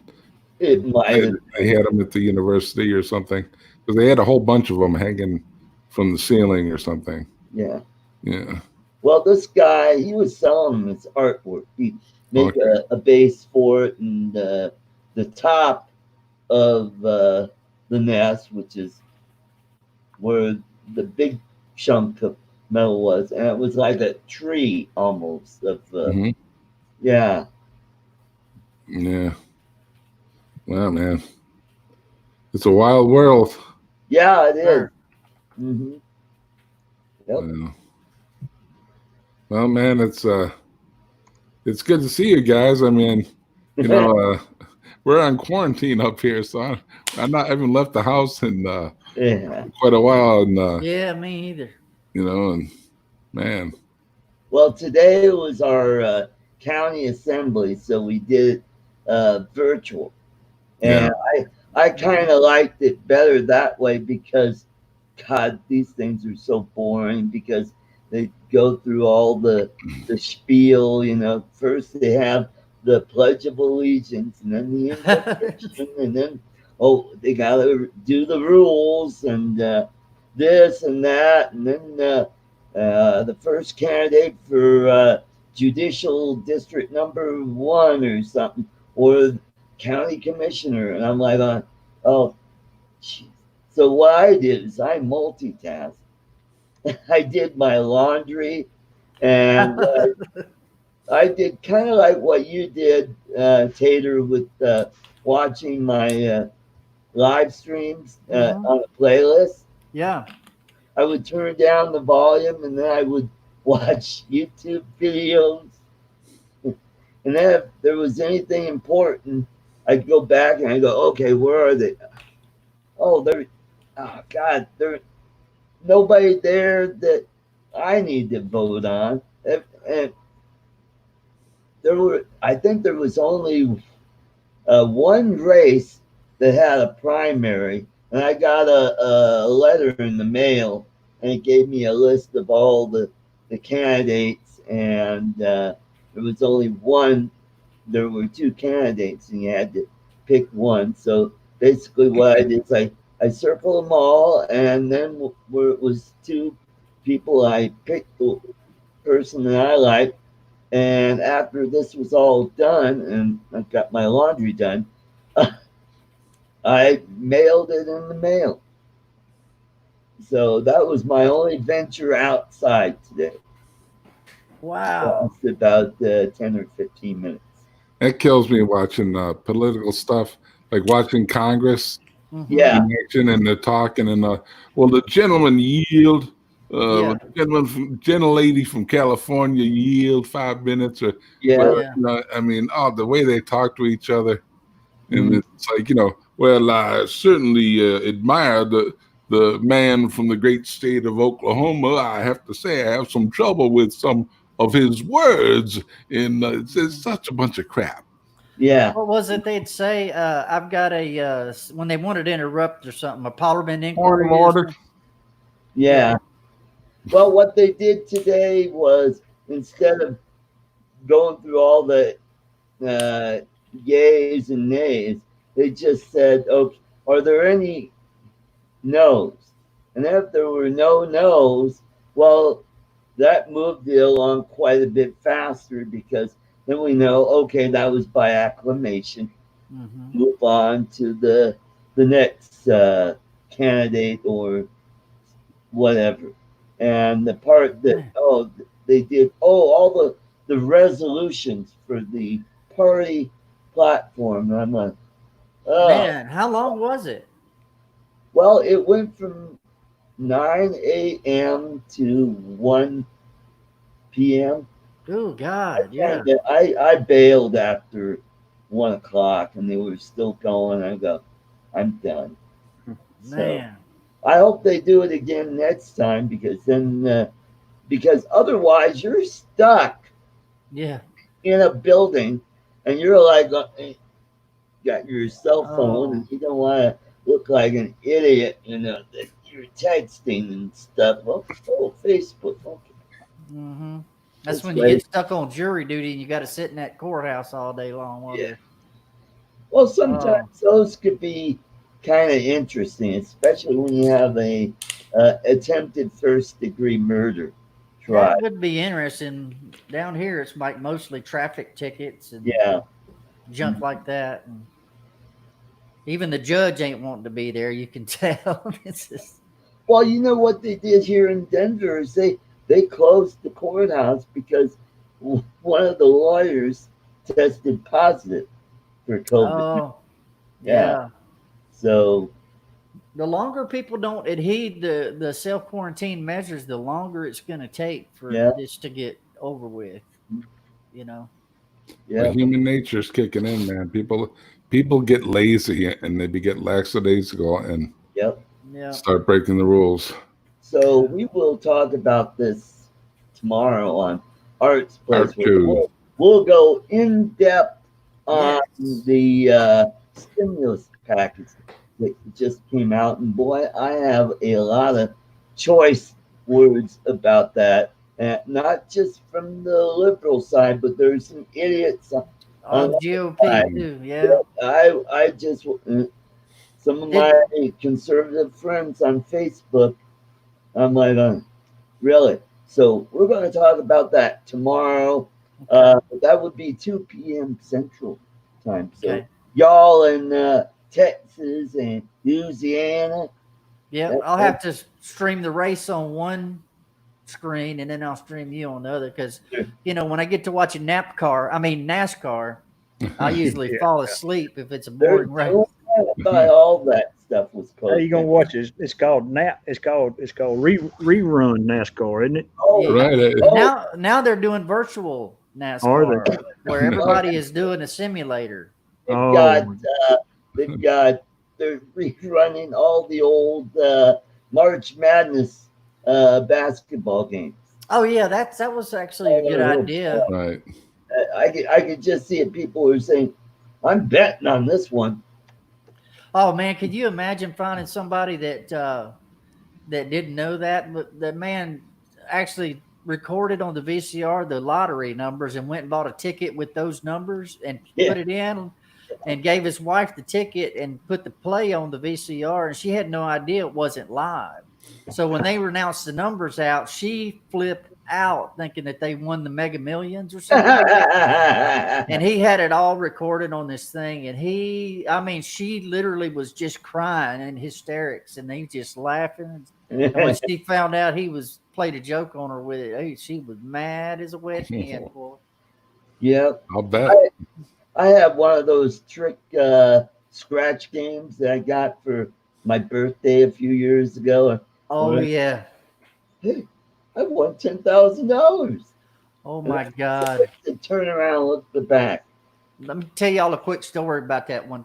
it might have. They had them at the university or something, because they had a whole bunch of them hanging from the ceiling or something. Yeah. Yeah. Well, this guy, he was selling his artwork. He made a base for it, and the top of the nest, which is where the big chunk of metal was, and it was like a tree almost of yeah. Yeah. Well, man, it's a wild world. Yeah, it is. Mm-hmm. Yep. Well, man, it's good to see you guys. I mean, you know, we're on quarantine up here, so I haven't left the house in quite a while. And yeah, me either. You know, and man. Well, today was our county assembly, so we did virtual, and I kind of liked it better that way because, God, these things are so boring because they go through all the spiel. You know, first they have the Pledge of Allegiance, and then the invocation, and then they gotta do the rules and this and that, and then the first candidate for judicial district number 1 or something, or county commissioner, and I'm like, oh, geez. So what I did is I multitasked. I did my laundry, and I did kind of like what you did, Tater, with watching my live streams on a playlist. Yeah. I would turn down the volume, and then I would watch YouTube videos. And then if there was anything important, I'd go back and I'd go, okay, where are they? Oh, God, there's nobody there that I need to vote on. And I think there was only one race that had a primary, and I got a letter in the mail, and it gave me a list of all the candidates, and there was only one. There were 2 candidates, and you had to pick one. So basically what I did is I circled them all, and then where it was 2 people, I picked the person that I liked. And after this was all done, and I got my laundry done, I mailed it in the mail. So that was my only venture outside today. Wow. It's about 10 or 15 minutes. That kills me watching political stuff, like watching Congress. Yeah. And they're talking, and well, the gentleman yield. Gentlelady from California yield 5 minutes, or I mean, the way they talk to each other, and it's like, well, I certainly admire the man from the great state of Oklahoma. I have to say, I have some trouble with some of his words, and it's such a bunch of crap. Yeah. What was it they'd say? I've got when they wanted to interrupt or something, a parliament inquiry. Yeah. Well, what they did today was, instead of going through all the yays and nays, they just said, "Okay, are there any no's?" And if there were no no's, well, that moved it along quite a bit faster, because then we know, okay, that was by acclamation. Move on to the next candidate or whatever. And the part that they did all the resolutions for the party platform. And I'm like, Man, how long was it? Well, it went from 9 a.m. to 1 p.m. Oh God, yeah. I bailed after 1 o'clock, and they were still going. I go, I'm done. So Man. I hope they do it again next time, because otherwise you're stuck Yeah. in a building, and you're like, got your cell phone, Oh. and you don't want to look like an idiot, that you're texting and stuff. Oh, Facebook. Okay. Mm-hmm. That's That's when you right. get stuck on jury duty and you got to sit in that courthouse all day long while Yeah. they're. Well, Oh. sometimes those could be kind of interesting, especially when you have a attempted first-degree murder trial. That would be interesting. Down here, it's like mostly traffic tickets and Yeah. junk like that. And even the judge ain't wanting to be there. You can tell. It's just, Well, you know what they did here in Denver is they closed the courthouse because one of the lawyers tested positive for COVID. oh, Yeah. yeah. So The longer people don't adhere to the self quarantine measures, the longer it's going to take for yeah, this to get over with. You know. yeah, Human nature's kicking in, man. People get lazy and they get lackadaisical and yep. Yeah. start breaking the rules. So we will talk about this tomorrow on Art's Place. ArtCo. We'll go in depth on Yes. the stimulus package that just came out, and boy, I have a lot of choice words about that. And not just from the liberal side, but there's some idiots on the GOP side. too. Yeah. I just some of my conservative friends on Facebook, I'm like, really? So we're going to talk about that tomorrow. Okay. That would be 2 p.m. Central Time. So Okay. y'all in Texas and Louisiana. Yeah, I'll have to stream the race on one screen and then I'll stream you on the other because, when I get to watch NASCAR, I usually fall asleep if it's a boring race. All that stuff was How closed. you gonna watch it? It's called It's called rerun NASCAR, isn't it? Oh, right. Now they're doing virtual NASCAR Are they? where everybody is doing a simulator. They're rerunning all the old March Madness basketball games. Oh yeah, that was actually a good idea. Right. I could just see it. People were saying, "I'm betting on this one." Oh man, could you imagine finding somebody that didn't know that? But the man actually recorded on the VCR the lottery numbers and went and bought a ticket with those numbers and put it in and gave his wife the ticket and put the play on the VCR, and she had no idea it wasn't live. So when they announced the numbers out, she flipped out thinking that they won the Mega Millions or something. And he had it all recorded on this thing. And she literally was just crying in hysterics and they just laughing. And when she found out he was played a joke on her with it, she was mad as a wet hen, boy. Yep. I'll bet. I have one of those trick scratch games that I got for my birthday a few years ago. Oh yeah. Hey, I won $10,000. Oh my God. To turn around and look at the back. Let me tell y'all a quick story about that one.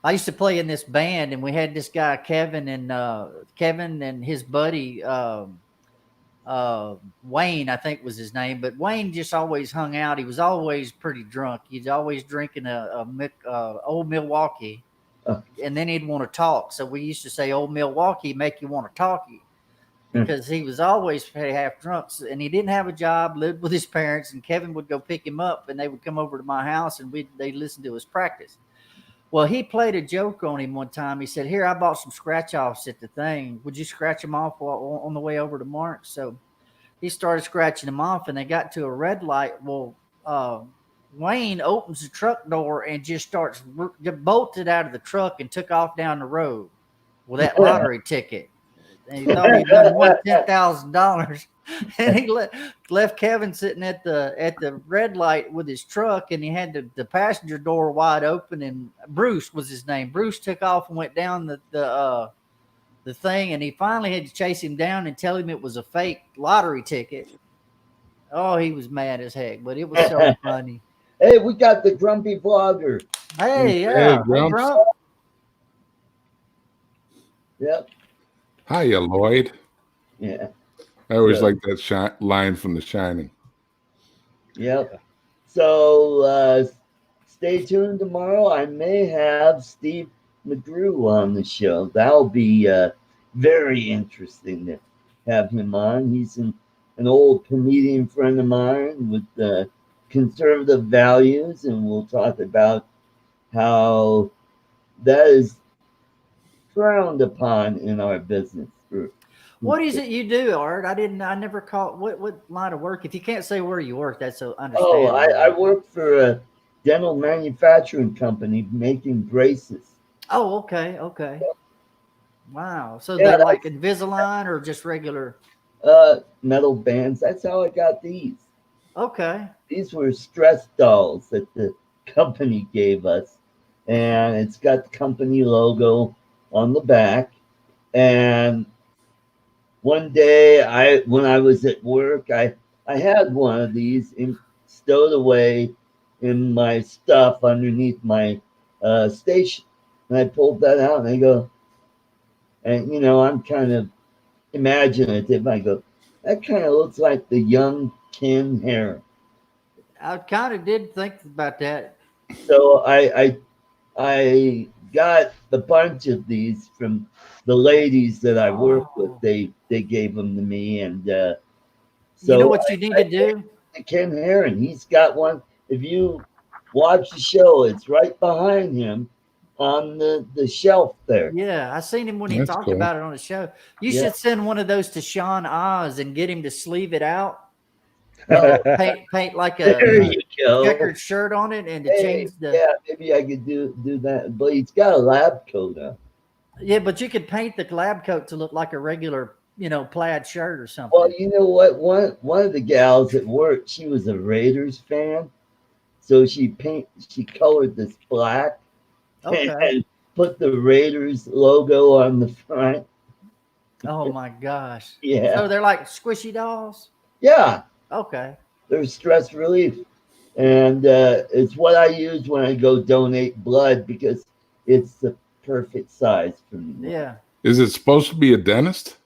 I used to play in this band and we had this guy, Kevin and his buddy, Wayne, I think was his name, but Wayne just always hung out. He was always pretty drunk. He's always drinking old Milwaukee, and then he'd want to talk. So we used to say, "Old Milwaukee make you want to talkie," because he was always half drunk, and he didn't have a job, lived with his parents, and Kevin would go pick him up, and they would come over to my house, and they listen to his practice. Well, he played a joke on him one time. He said, "Here, I bought some scratch-offs at the thing. Would you scratch them off on the way over to Mark?" So he started scratching them off, and they got to a red light. Well, Wayne opens the truck door and just bolted out of the truck and took off down the road with that lottery ticket. And he thought he'd done won $10,000. And he left Kevin sitting at the red light with his truck, and he had the passenger door wide open. And Bruce was his name. Bruce took off and went down the thing, and he finally had to chase him down and tell him it was a fake lottery ticket. Oh, he was mad as heck, but it was so funny. Hey, we got the grumpy vlogger. Hey, yeah, hey, Grump. Yep. Hiya, Lloyd. Yeah. I always like that line from The Shining. Yep. So stay tuned tomorrow. I may have Steve Mcgrew on the show. That'll be very interesting to have him on. He's an old comedian friend of mine with conservative values, and we'll talk about how that is frowned upon in our business group. What is it you do, Art? I never caught what line of work. If you can't say where you work, that's so understandable. Oh, I work for a dental manufacturing company making braces. Oh, okay. Wow. So they're like Invisalign or just regular? Metal bands. That's how I got these. Okay. These were stress dolls that the company gave us, and it's got the company logo on the back. And one day, when I was at work, I had one of these stowed away in my stuff underneath my station, and I pulled that out, and I go, and I'm kind of imaginative. I go, that kind of looks like the young Ken Heron. I kind of did think about that. So I got a bunch of these from the ladies that I work with. They gave them to me, and so you know what you need to do? Ken Heron, he's got one. If you watch the show, it's right behind him on the shelf there. Yeah, I seen him when he talked about it on the show. You should send one of those to Sean Oz and get him to sleeve it out. Paint like a checkered shirt on it, and to change the. Yeah, maybe I could do that. But he's got a lab coat on. Yeah, but you could paint the lab coat to look like a regular, plaid shirt or something. Well, you know what? One of the gals at work, she was a Raiders fan, so she colored this black, and put the Raiders logo on the front. Oh my gosh! Yeah. So they're like squishy dolls. Yeah. Okay. They're stress relief, and it's what I use when I go donate blood because it's the perfect size for me. Yeah. Is it supposed to be a dentist?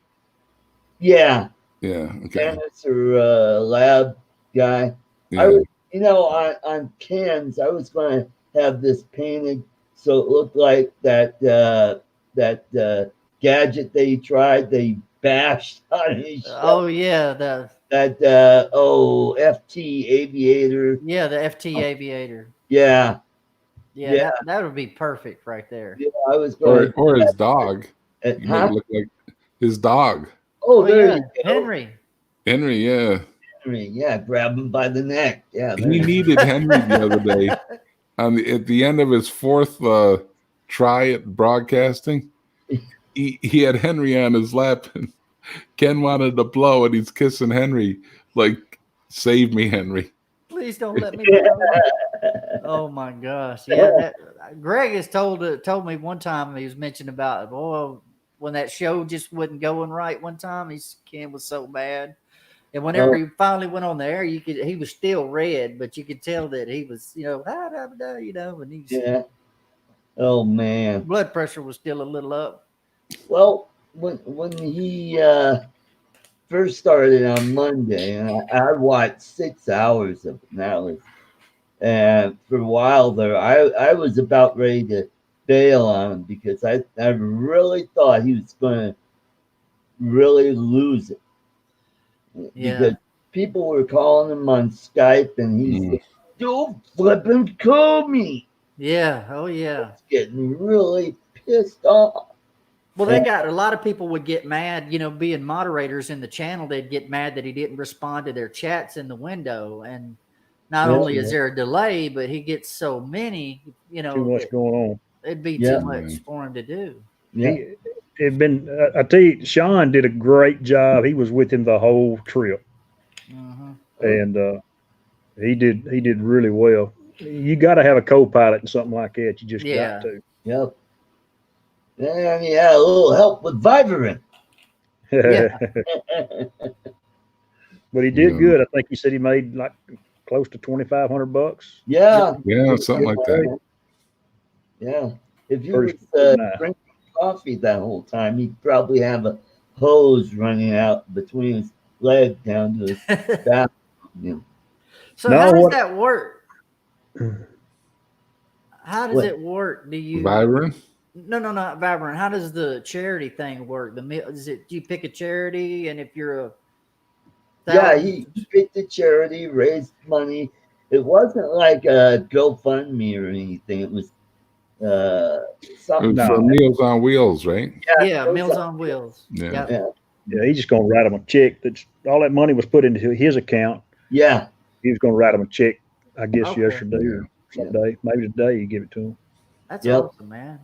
Yeah. Yeah. Okay. Dentist or a lab guy. Yeah. I was, on cans, I was going to have this painted so it looked like that gadget they bashed on his show. Oh yeah, that FT Aviator. Yeah, the FT Aviator. Yeah. Yeah. That would be perfect right there. Yeah, I was going or his dog. You make it look like his dog. Oh, there you go. Henry, yeah. Henry, yeah, grab him by the neck. Yeah. He needed Henry the other day. At the end of his fourth try at broadcasting, he had Henry on his lap, and Ken wanted to blow, and he's kissing Henry like, "Save me, Henry. Please don't let me blow." Oh my gosh! Yeah, Greg has told me one time, he was mentioning about when that show just wasn't going right. One time, Ken was so bad, and whenever he finally went on the air, he was still red, but you could tell that he was and he's Oh man, blood pressure was still a little up. Well, when he first started on Monday, and I watched 6 hours of it now, and for a while there, I was about ready to bail on him because I really thought he was going to really lose it. Yeah. Because people were calling him on Skype, and he's like, "Don't flipping call me." Yeah. Oh yeah. Getting really pissed off. Well, they got a lot of people would get mad, being moderators in the channel. They'd get mad that he didn't respond to their chats in the window. And not only is there a delay, but he gets so many, too much going on. It'd be too much for him to do. Yeah. it been. I tell you, Sean did a great job. He was with him the whole trip, and he did really well. You got to have a co-pilot and something like that. You just got to. Yep. And he had a little help with Vibrant. Yeah. But he did good. I think he said he made like close to $2,500. Yeah. Yeah, something like that. Yeah. If you First, was drinking coffee that whole time, he'd probably have a hose running out between his leg down to his back. Yeah. So how does that work? How does it work? Do you Vibrant? No, not Vibrant. How does the charity thing work? Is it? Do you pick a charity, and if you're a he picked a charity, raised money. It wasn't like a GoFundMe or anything. It was something for Meals on Wheels, right? Yeah, Meals on Wheels. Yeah. He's just gonna write them a check. That's all that money was put into his account. Yeah. He was gonna write them a check, I guess yesterday or someday. Maybe today you give it to him. That's awesome, man.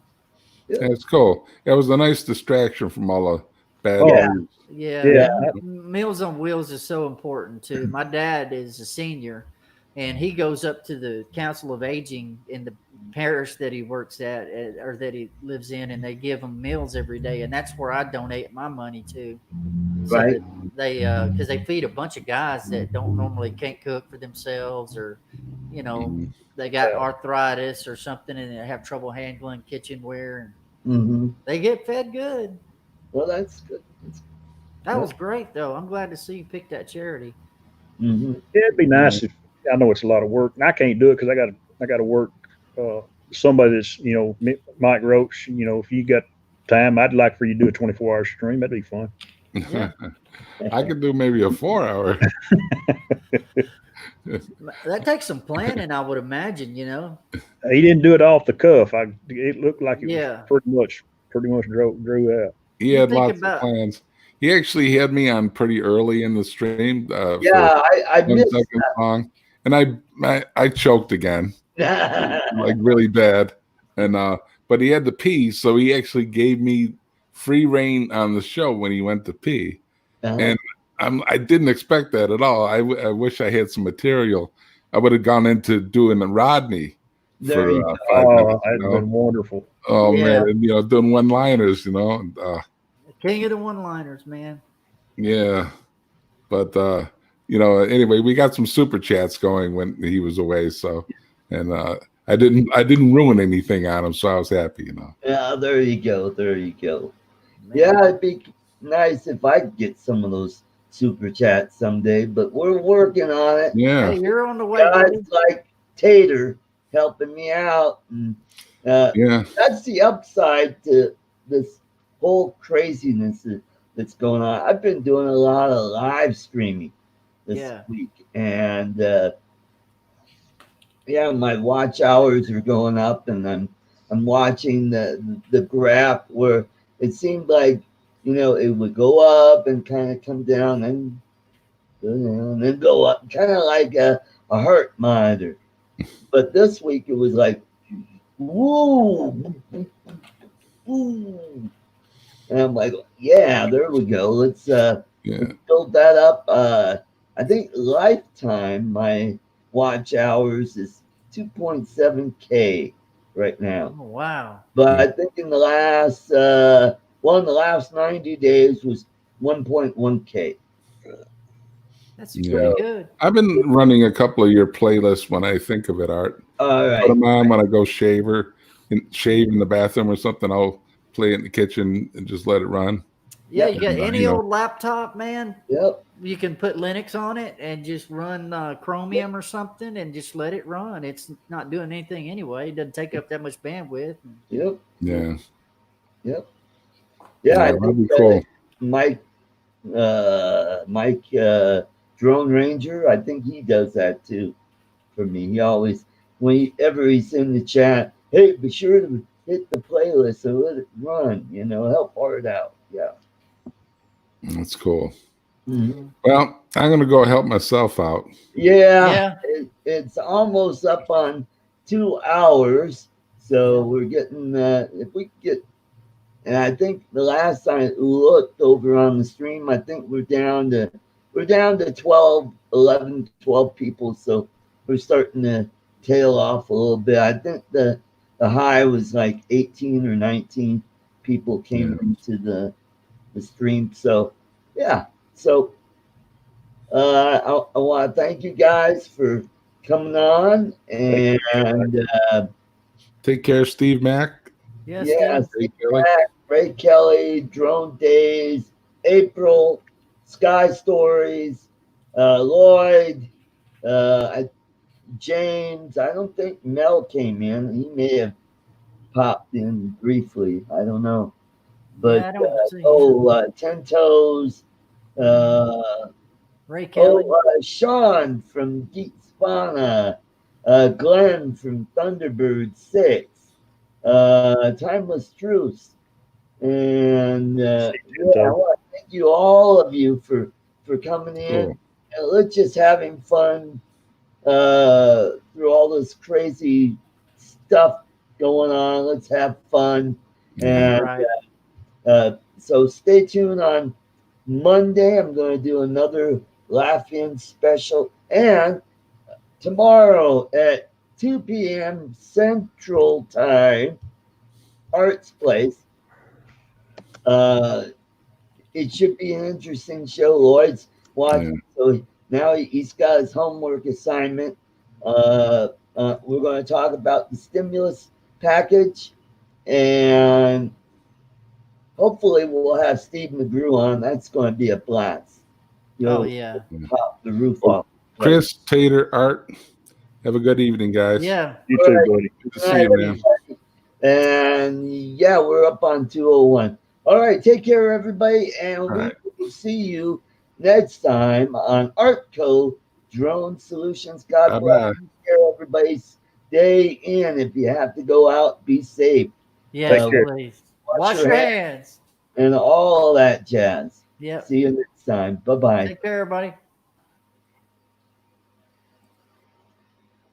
That's cool. It was a nice distraction from all the bad news. Yeah. Meals on Wheels is so important too. My dad is a senior, and he goes up to the Council of Aging in the parish that he works at or that he lives in, and they give him meals every day, and that's where I donate my money to. Right. So they because they feed a bunch of guys that can't cook for themselves, or they got arthritis or something, and they have trouble handling kitchenware, and they get fed good. Well, that's good. That was great, though. I'm glad to see you pick that charity. Yeah, it'd be nice if I know it's a lot of work, and I can't do it because I got to work. Somebody that's Mike Roach. If you got time, I'd like for you to do a 24-hour stream. That'd be fun. Yeah. I could do maybe a 4-hour. That takes some planning, I would imagine. He didn't do it off the cuff. It looked like it was pretty much drew out. He had lots of plans. He actually had me on pretty early in the stream. I missed that song, and I choked again, like really bad. And but he had to pee, so he actually gave me free reign on the show when he went to pee, and I didn't expect that at all. I wish I had some material. I would have gone into doing the Rodney for 5 minutes. That'd been wonderful. Oh man, and, doing one-liners, King of the one-liners, man. Yeah, but anyway, we got some super chats going when he was away, so and I didn't ruin anything on him, so I was happy, Yeah, there you go. Man. Yeah, it'd be nice if I could get some of those super chats someday, but we're working on it. Yeah, hey, you're on the way. Guys like Tater helping me out, and that's the upside to this whole craziness that's going on. I've been doing a lot of live streaming this week, and my watch hours are going up, and I'm watching the graph where it seemed like it would go up and kind of come down and then go up, kind of like a heart monitor. But this week it was like, woo, woo. And I'm like, yeah, there we go. Let's build that up. I think lifetime, my watch hours is 2.7K right now. Oh, wow. But I think in the last, the last 90 days was 1.1K. That's pretty good. I've been running a couple of your playlists when I think of it, Art. All right. Put them on when I go shave in the bathroom or something. I'll play it in the kitchen and just let it run. Yeah, you got any old laptop, man. Yep. You can put Linux on it and just run Chromium or something and just let it run. It's not doing anything anyway. It doesn't take up that much bandwidth. Yep. Yeah. Yep. Yeah, I think cool. Mike Drone Ranger, I think he does that too for me. He always, whenever he's in the chat, hey, be sure to hit the playlist and let it run, help Art out. Yeah. That's cool. Mm-hmm. Well, I'm going to go help myself out. Yeah. It's almost up on 2 hours. So we're getting, if we get And I think the last time I looked over on the stream, I think we're down to 12, 11, 12 people. So we're starting to tail off a little bit. I think the high was like 18 or 19 people came into the stream. So yeah. So I want to thank you guys for coming on, and take care, Steve Mack. Yes, yes, Steve. Ray Kelly, Drone Days, April, Sky Stories, Lloyd, James. I don't think Mel came in. He may have popped in briefly. I don't know. But Yeah, I don't see him. 10 Toes. Ray Kelly. Sean from Geek Spana. Glenn from Thunderbird 6. Timeless Truths. And I want to thank you, all of you, for coming in. Cool. And let's just having fun through all this crazy stuff going on. Let's have fun. And so stay tuned on Monday. I'm going to do another Laugh-In special. And tomorrow at 2 p.m. Central Time, Art's Place. It should be an interesting show. Lloyd's watching, so now he's got his homework assignment. We're going to talk about the stimulus package, and hopefully we'll have Steve Mcgrew on. That's going to be a blast. Oh yeah. Pop the roof off. Chris, Tater, Art. Have a good evening, guys. Yeah. You too, buddy. Good to see you, man. And yeah, we're up on 201. All right, take care, everybody, and we will see you next time on ArtCo Drone Solutions. God bless. Take care, everybody. Stay in. If you have to go out, be safe. Yes, please. Wash your hands. And all that jazz. Yep. See you next time. Bye-bye. Take care, everybody.